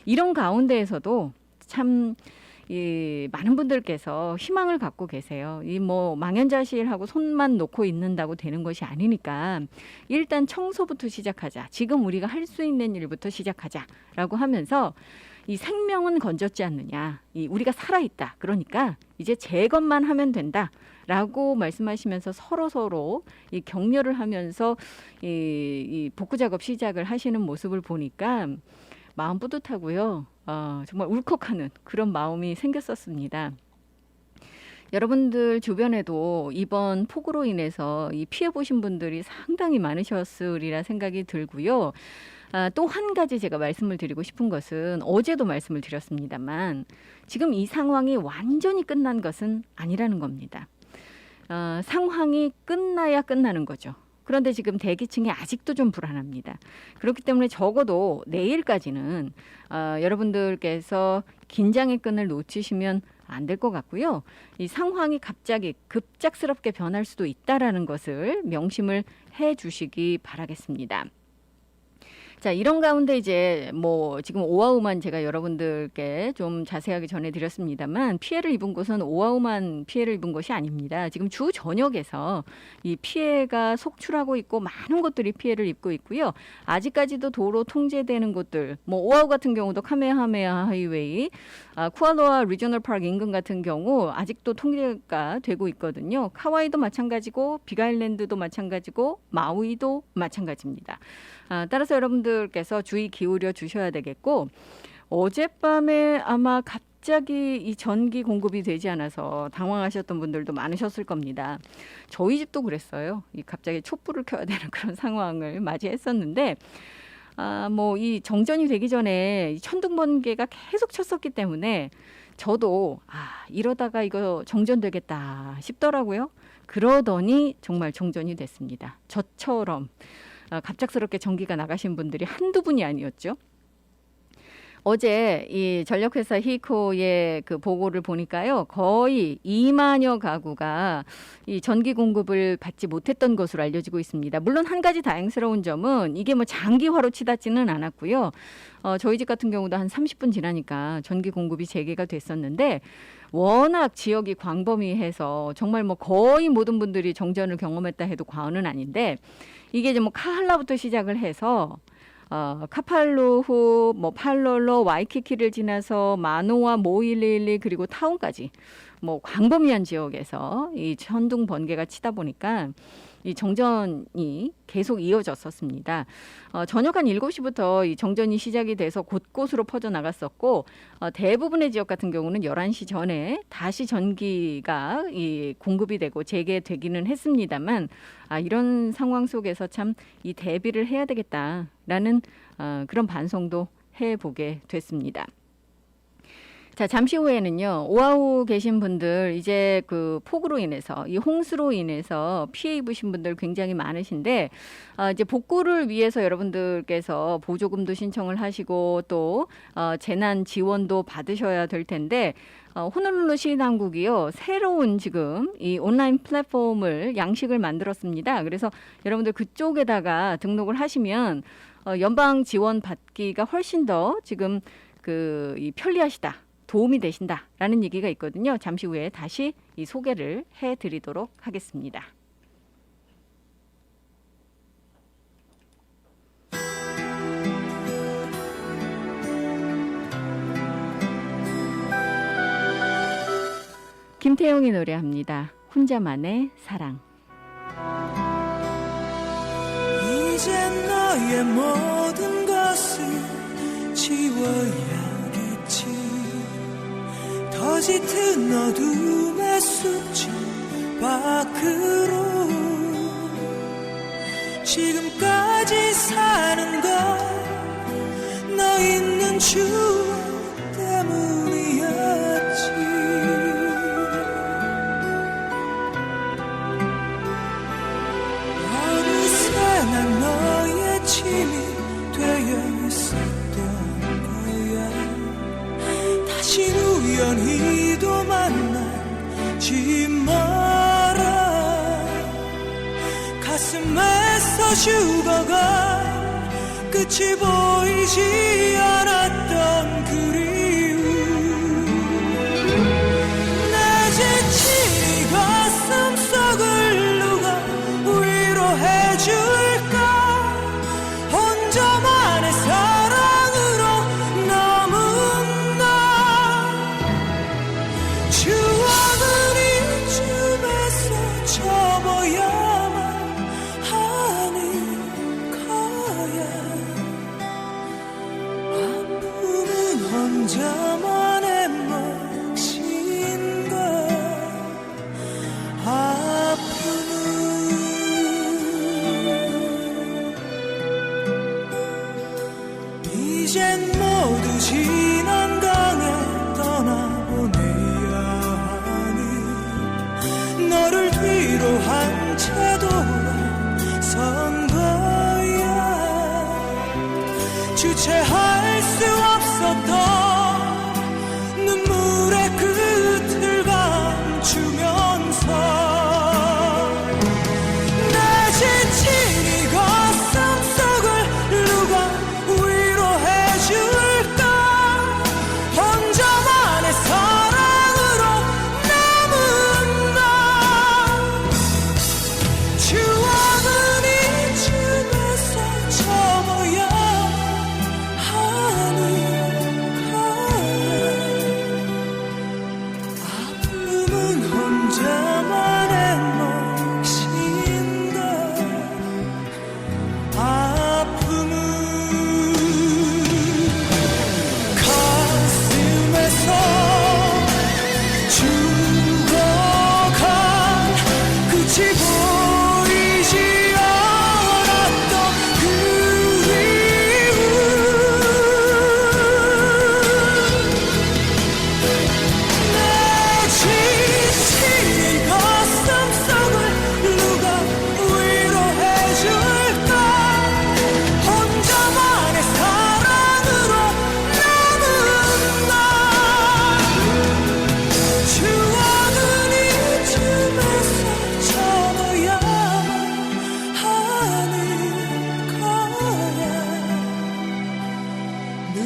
이런 가운데에서도 참 많은 분들께서 희망을 갖고 계세요. 이 뭐 망연자실하고 손만 놓고 있는다고 되는 것이 아니니까 일단 청소부터 시작하자. 지금 우리가 할 수 있는 일부터 시작하자라고 하면서 이 생명은 건졌지 않느냐. 우리가 살아있다. 그러니까 이제 제것만 하면 된다라고 말씀하시면서 서로 이 격려를 하면서 이 복구 작업 시작을 하시는 모습을 보니까 마음 뿌듯하고요. 정말 울컥하는 그런 마음이 생겼었습니다. 여러분들 주변에도 이번 폭우로 인해서 이 피해 보신 분들이 상당히 많으셨으리라 생각이 들고요. 또 한 가지 제가 말씀을 드리고 싶은 것은 어제도 말씀을 드렸습니다만 지금 이 상황이 완전히 끝난 것은 아니라는 겁니다. 상황이 끝나야 끝나는 거죠. 그런데 지금 대기층이 아직도 좀 불안합니다. 그렇기 때문에 적어도 내일까지는 여러분들께서 긴장의 끈을 놓치시면 안 될 것 같고요. 이 상황이 갑자기 급작스럽게 변할 수도 있다라는 것을 명심을 해 주시기 바라겠습니다. 자, 이런 가운데 이제 뭐 지금 오아우만 제가 여러분들께 좀 자세하게 전해드렸습니다만 피해를 입은 곳은 오아우만 피해를 입은 것이 아닙니다. 지금 주 전역에서 이 피해가 속출하고 있고 많은 곳들이 피해를 입고 있고요. 아직까지도 도로 통제되는 곳들, 뭐 오아우 같은 경우도 카메하메아 하이웨이, 쿠알로아 리저널 파크 인근 같은 경우 아직도 통제가 되고 있거든요. 카와이도 마찬가지고 빅아일랜드도 마찬가지고 마우이도 마찬가지입니다. 따라서 여러분들께서 주의 기울여 주셔야 되겠고 어젯밤에 아마 갑자기 이 전기 공급이 되지 않아서 당황하셨던 분들도 많으셨을 겁니다. 저희 집도 그랬어요. 이 갑자기 촛불을 켜야 되는 그런 상황을 맞이했었는데 뭐 이 정전이 되기 전에 이 천둥 번개가 계속 쳤었기 때문에 저도 이러다가 이거 정전되겠다 싶더라고요. 그러더니 정말 정전이 됐습니다. 저처럼 갑작스럽게 전기가 나가신 분들이 한두 분이 아니었죠. 어제 이 전력회사 히코의 그 보고를 보니까요. 거의 2만여 가구가 이 전기 공급을 받지 못했던 것으로 알려지고 있습니다. 물론 한 가지 다행스러운 점은 이게 뭐 장기화로 치닫지는 않았고요. 저희 집 같은 경우도 한 30분 지나니까 전기 공급이 재개가 됐었는데 워낙 지역이 광범위해서 정말 뭐 거의 모든 분들이 정전을 경험했다 해도 과언은 아닌데 이게 이제 뭐 카할라부터 시작을 해서 카팔루후, 뭐 팔롤로, 와이키키를 지나서 마노아, 모일릴리 그리고 타운까지 뭐 광범위한 지역에서 이 천둥 번개가 치다 보니까 이 정전이 계속 이어졌었습니다. 저녁 한 7시부터 이 정전이 시작이 돼서 곳곳으로 퍼져 나갔었고 대부분의 지역 같은 경우는 11시 전에 다시 전기가 이 공급이 되고 재개되기는 했습니다만 이런 상황 속에서 참 이 대비를 해야 되겠다라는 그런 반성도 해보게 됐습니다. 자, 잠시 후에는요, 오아우 계신 분들, 이제 그 폭우로 인해서, 이 홍수로 인해서 피해 입으신 분들 굉장히 많으신데, 이제 복구를 위해서 여러분들께서 보조금도 신청을 하시고, 또, 재난 지원도 받으셔야 될 텐데, 호놀룰루 시당국이요, 새로운 지금 이 온라인 플랫폼을 양식을 만들었습니다. 그래서 여러분들 그쪽에다가 등록을 하시면, 연방 지원 받기가 훨씬 더 지금 이 편리하시다. 도움이 되신다라는 얘기가 있거든요. 잠시 후에 다시 이 소개를 해드리도록 하겠습니다. 김태용이 노래합니다. 혼자만의 사랑. 이제 너의 모든 것을 지워야겠지. 더 짙은 어둠의 숲집 밖으로 지금까지 사는 건 너 있는 추억 때문이었지. 어느새 난 너의 짐이 되어 있었던 거야. 다시 우연히도 만나지 마라. 가슴에서 죽어가 끝이 보이지 않았던 그리움. 내 지친 이 가슴 속을 누가 위로해줄까. 혼자만의 사랑으로 남은 나. 추억은 이쯤에서 접어야만 하는 거야. 아픔은 혼자만의 몫인가. 아픔은 이젠 모두 지난 강에 떠나보내야 하니 너를 뒤로 한 채 돌아선 거야. 주체할 수 없었던 눈물의 끝을 감추면서 내 지친 이 가슴 속을 누가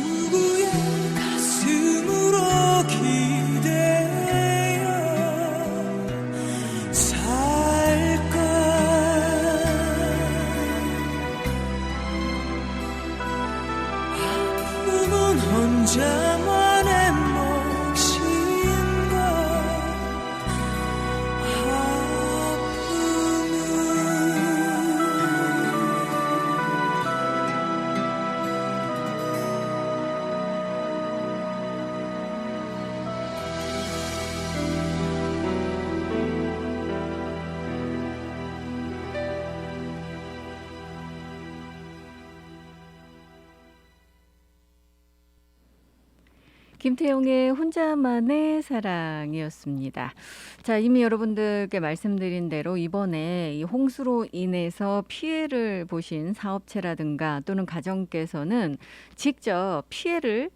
누구의 가슴으로 기대어 살까. 아픔은 혼자만의 몫인가. 김태용의 혼자만의 사랑이었습니다. 자, 이미 여러분들께 말씀드린 대로 이번에 이 홍수로 인해서 피해를 보신 사업체라든가 또는 가정께서는 직접 피해를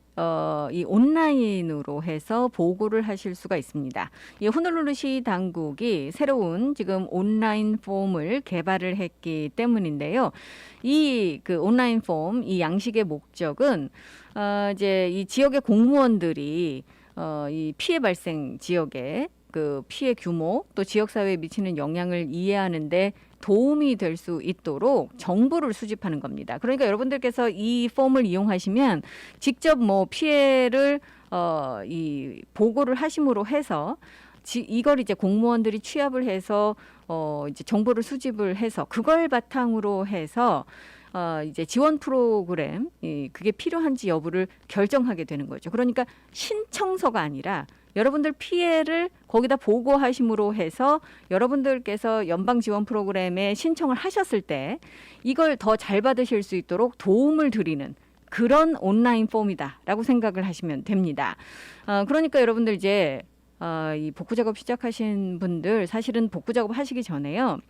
이 온라인으로 해서 보고를 하실 수가 있습니다. 이 호놀룰루시 당국이 새로운 지금 온라인 폼을 개발을 했기 때문인데요. 이 그 온라인 폼, 이 양식의 목적은 이제 이 지역의 공무원들이 이 피해 발생 지역에 그 피해 규모 또 지역 사회에 미치는 영향을 이해하는데 도움이 될 수 있도록 정보를 수집하는 겁니다. 그러니까 여러분들께서 이 폼을 이용하시면 직접 뭐 피해를 이 보고를 하심으로 해서 이걸 이제 공무원들이 취합을 해서 이제 정보를 수집을 해서 그걸 바탕으로 해서 이제 지원 프로그램 그게 필요한지 여부를 결정하게 되는 거죠. 그러니까 신청서가 아니라 여러분들 피해를 거기다 보고하심으로 해서 여러분들께서 연방 지원 프로그램에 신청을 하셨을 때 이걸 더 잘 받으실 수 있도록 도움을 드리는 그런 온라인 폼이다라고 생각을 하시면 됩니다. 그러니까 여러분들 이제 이 복구 작업 시작하신 분들 사실은 복구 작업 하시기 전에요.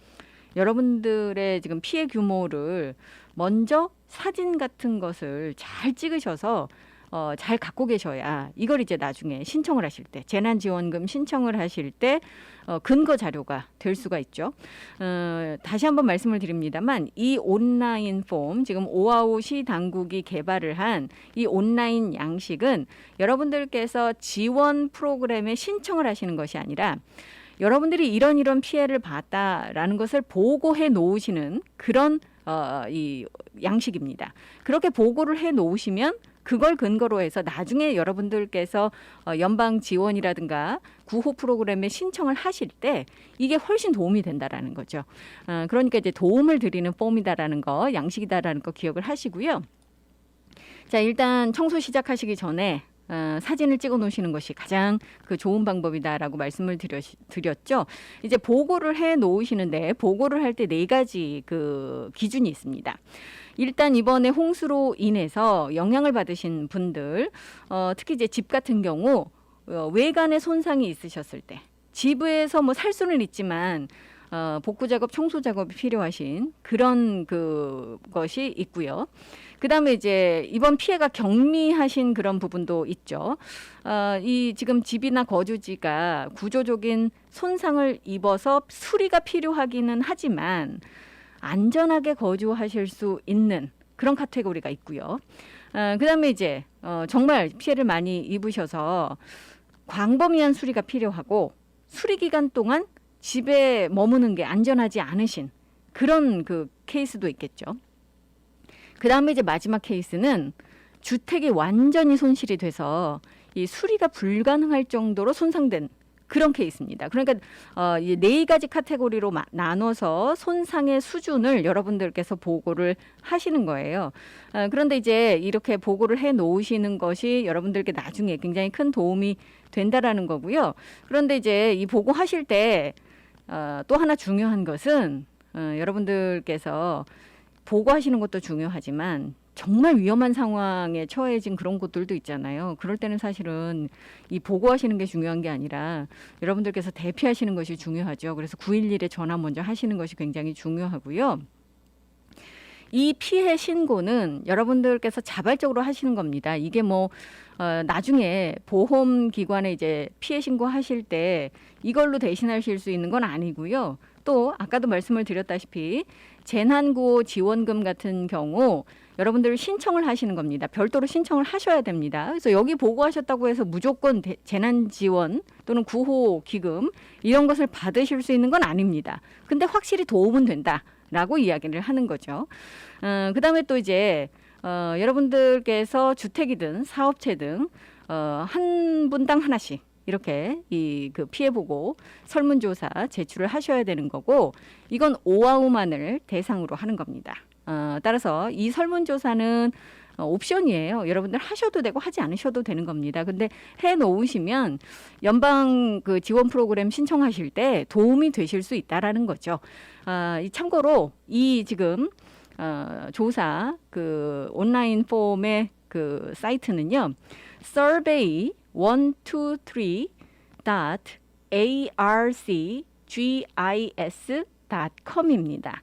여러분들의 지금 피해 규모를 먼저 사진 같은 것을 잘 찍으셔서 잘 갖고 계셔야 이걸 이제 나중에 신청을 하실 때 재난지원금 신청을 하실 때 근거 자료가 될 수가 있죠. 다시 한번 말씀을 드립니다만 이 온라인 폼 지금 오아오시 당국이 개발을 한 이 온라인 양식은 여러분들께서 지원 프로그램에 신청을 하시는 것이 아니라 여러분들이 이런 피해를 봤다라는 것을 보고해 놓으시는 그런 이 양식입니다. 그렇게 보고를 해 놓으시면 그걸 근거로 해서 나중에 여러분들께서 연방 지원이라든가 구호 프로그램에 신청을 하실 때 이게 훨씬 도움이 된다라는 거죠. 그러니까 이제 도움을 드리는 폼이다라는 거, 양식이다라는 거 기억을 하시고요. 자, 일단 청소 시작하시기 전에 사진을 찍어 놓으시는 것이 가장 그 좋은 방법이다라고 말씀을 드렸죠. 이제 보고를 해 놓으시는데 보고를 할 때 4가지 그 기준이 있습니다. 일단 이번에 홍수로 인해서 영향을 받으신 분들, 특히 이제 집 같은 경우 외관에 손상이 있으셨을 때, 집에서 뭐 살 수는 있지만 복구 작업, 청소 작업이 필요하신 그런 것이 있고요. 그다음에 이제 이번 피해가 경미하신 그런 부분도 있죠. 이 지금 집이나 거주지가 구조적인 손상을 입어서 수리가 필요하기는 하지만 안전하게 거주하실 수 있는 그런 카테고리가 있고요. 그다음에 이제 정말 피해를 많이 입으셔서 광범위한 수리가 필요하고 수리 기간 동안 집에 머무는 게 안전하지 않으신 그런 그 케이스도 있겠죠. 그다음에 이제 마지막 케이스는 주택이 완전히 손실이 돼서 이 수리가 불가능할 정도로 손상된 그런 케이스입니다. 그러니까 이 4가지 카테고리로 나눠서 손상의 수준을 여러분들께서 보고를 하시는 거예요. 그런데 이제 이렇게 보고를 해 놓으시는 것이 여러분들께 나중에 굉장히 큰 도움이 된다라는 거고요. 그런데 이제 이 보고하실 때 또 하나 중요한 것은 여러분들께서 보고하시는 것도 중요하지만 정말 위험한 상황에 처해진 그런 곳들도 있잖아요. 그럴 때는 사실은 이 보고하시는 게 중요한 게 아니라 여러분들께서 대피하시는 것이 중요하죠. 그래서 911에 전화 먼저 하시는 것이 굉장히 중요하고요. 이 피해 신고는 여러분들께서 자발적으로 하시는 겁니다. 이게 뭐 나중에 보험기관에 이제 피해 신고하실 때 이걸로 대신하실 수 있는 건 아니고요. 또 아까도 말씀을 드렸다시피 재난구호 지원금 같은 경우 여러분들 신청을 하시는 겁니다. 별도로 신청을 하셔야 됩니다. 그래서 여기 보고하셨다고 해서 무조건 재난지원 또는 구호기금 이런 것을 받으실 수 있는 건 아닙니다. 근데 확실히 도움은 된다라고 이야기를 하는 거죠. 그다음에 또 이제 여러분들께서 주택이든 사업체든 한 분당 하나씩 이렇게 그 피해 보고 설문조사 제출을 하셔야 되는 거고, 이건 오아우만을 대상으로 하는 겁니다. 따라서 이 설문조사는 옵션이에요. 여러분들 하셔도 되고 하지 않으셔도 되는 겁니다. 근데 해 놓으시면 연방 그 지원 프로그램 신청하실 때 도움이 되실 수 있다라는 거죠. 참고로 이 지금 조사 그 온라인 폼의 그 사이트는요, survey123.arcgis.com입니다.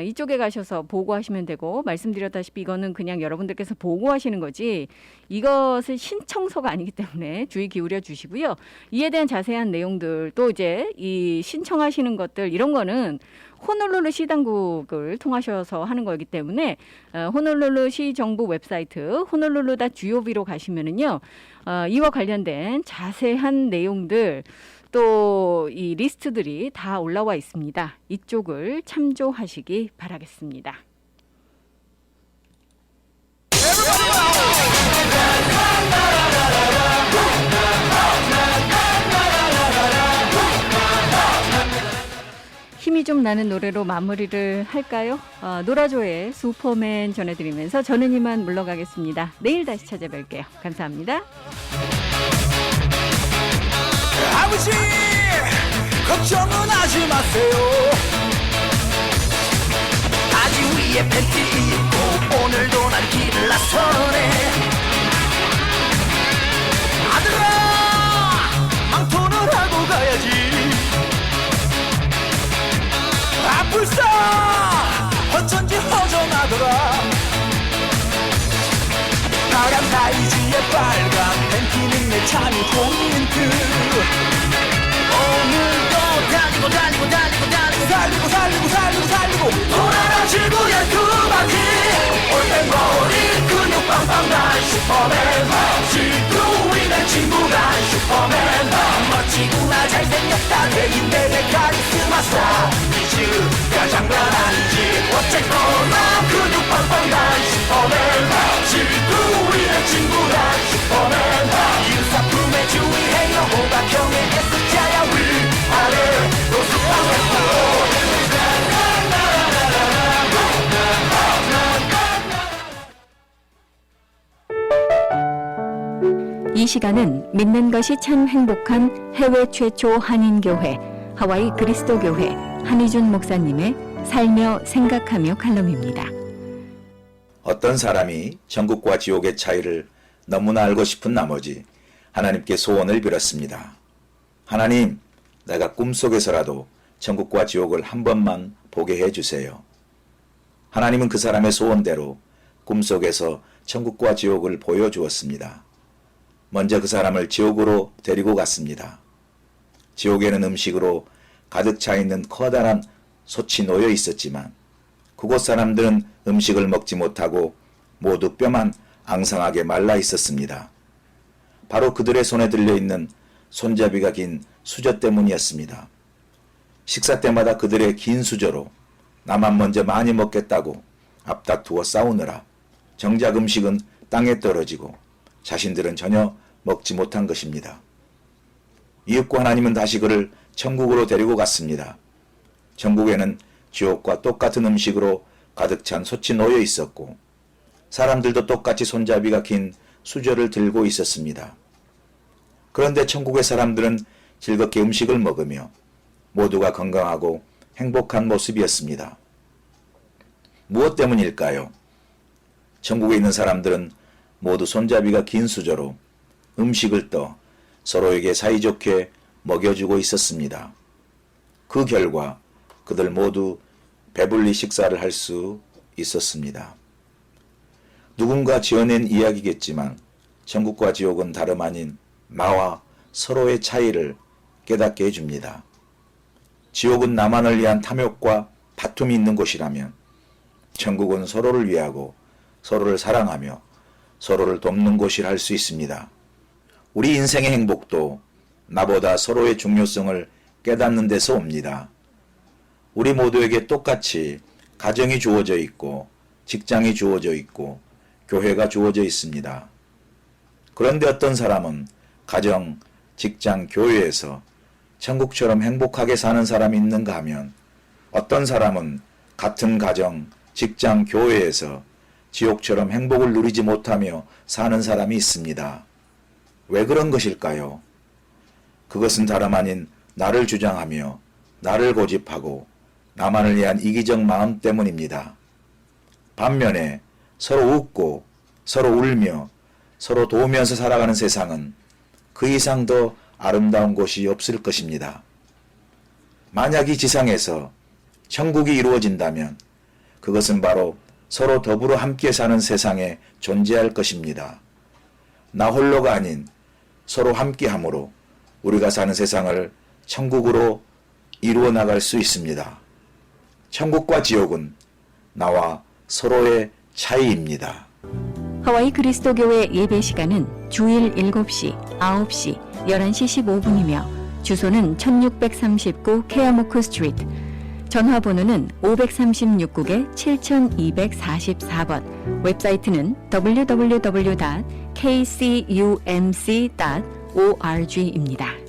이쪽에 가셔서 보고하시면 되고, 말씀드렸다시피 이거는 그냥 여러분들께서 보고하시는 거지 이것은 신청서가 아니기 때문에 주의 기울여 주시고요. 이에 대한 자세한 내용들 또 이제 이 신청하시는 것들 이런 거는 호놀룰루 시당국을 통하셔서 하는 거기 때문에 호놀룰루 시정부 웹사이트 honolulu.gov로 가시면은요, 이와 관련된 자세한 내용들 또 이 리스트들이 다 올라와 있습니다. 이쪽을 참조하시기 바라겠습니다. 힘이 좀 나는 노래로 마무리를 할까요? 노라조의 슈퍼맨 전해드리면서 저는 이만 물러가겠습니다. 내일 다시 찾아뵐게요. 감사합니다. 아버지 걱정은 하지 마세요. 바지 위에 팬티 입고 오늘도 난 길을 나서네. 아들아 망토는 하고 가야지. 아플싸 어쩐지 허전하더라. 파란 다이지에 빨간 팬티는 내 참이 포인트. 오늘도 달리고 돌아라 지구의 두 바퀴. 올땐 머리 근육 빵빵 난 슈퍼맨. 지구 위의 친구가 슈퍼맨. 멋지구나 잘생겼다 대인배 내 카리스마 스타. 이즈가 장난 아니지 어쨌거나 근육 빵빵 난 슈퍼맨. 지구 위의 친구가 슈퍼맨. 유사품에 주의해요 호박형의 S자야 위아래 노숙방했어. 이 시간은 믿는 것이 참 행복한 해외 최초 한인교회 하와이 그리스도교회 한희준 목사님의 살며 생각하며 칼럼입니다. 어떤 사람이 천국과 지옥의 차이를 너무나 알고 싶은 나머지 하나님께 소원을 빌었습니다. 하나님, 내가 꿈속에서라도 천국과 지옥을 한 번만 보게 해주세요. 하나님은 그 사람의 소원대로 꿈속에서 천국과 지옥을 보여주었습니다. 먼저 그 사람을 지옥으로 데리고 갔습니다. 지옥에는 음식으로 가득 차 있는 커다란 솥이 놓여 있었지만 그곳 사람들은 음식을 먹지 못하고 모두 뼈만 앙상하게 말라 있었습니다. 바로 그들의 손에 들려있는 손잡이가 긴 수저 때문이었습니다. 식사 때마다 그들의 긴 수저로 나만 먼저 많이 먹겠다고 앞다투어 싸우느라 정작 음식은 땅에 떨어지고 자신들은 전혀 먹지 못한 것입니다. 이윽고 하나님은 다시 그를 천국으로 데리고 갔습니다. 천국에는 지옥과 똑같은 음식으로 가득 찬 솥이 놓여 있었고 사람들도 똑같이 손잡이가 긴 수저를 들고 있었습니다. 그런데 천국의 사람들은 즐겁게 음식을 먹으며 모두가 건강하고 행복한 모습이었습니다. 무엇 때문일까요? 천국에 있는 사람들은 모두 손잡이가 긴 수저로 음식을 떠 서로에게 사이좋게 먹여주고 있었습니다. 그 결과 그들 모두 배불리 식사를 할 수 있었습니다. 누군가 지어낸 이야기겠지만 천국과 지옥은 다름 아닌 나와 서로의 차이를 깨닫게 해줍니다. 지옥은 나만을 위한 탐욕과 다툼이 있는 곳이라면 천국은 서로를 위하고 서로를 사랑하며 서로를 돕는 곳이라 할 수 있습니다. 우리 인생의 행복도 나보다 서로의 중요성을 깨닫는 데서 옵니다. 우리 모두에게 똑같이 가정이 주어져 있고 직장이 주어져 있고 교회가 주어져 있습니다. 그런데 어떤 사람은 가정, 직장, 교회에서 천국처럼 행복하게 사는 사람이 있는가 하면 어떤 사람은 같은 가정, 직장, 교회에서 지옥처럼 행복을 누리지 못하며 사는 사람이 있습니다. 왜 그런 것일까요? 그것은 다름 아닌 나를 주장하며 나를 고집하고 나만을 위한 이기적 마음 때문입니다. 반면에 서로 웃고 서로 울며 서로 도우면서 살아가는 세상은 그 이상 더 아름다운 곳이 없을 것입니다. 만약 이 지상에서 천국이 이루어진다면 그것은 바로 서로 더불어 함께 사는 세상에 존재할 것입니다. 나 홀로가 아닌 서로 함께함으로 우리가 사는 세상을 천국으로 이루어 나갈 수 있습니다. 천국과 지옥은 나와 서로의 차이입니다. 하와이 그리스도교회 예배 시간은 주일 7시, 9시, 11시 15분이며 주소는 1639 케아모크 스트리트, 전화번호는 536국에 7244번, 웹사이트는 www.kcumc.org입니다.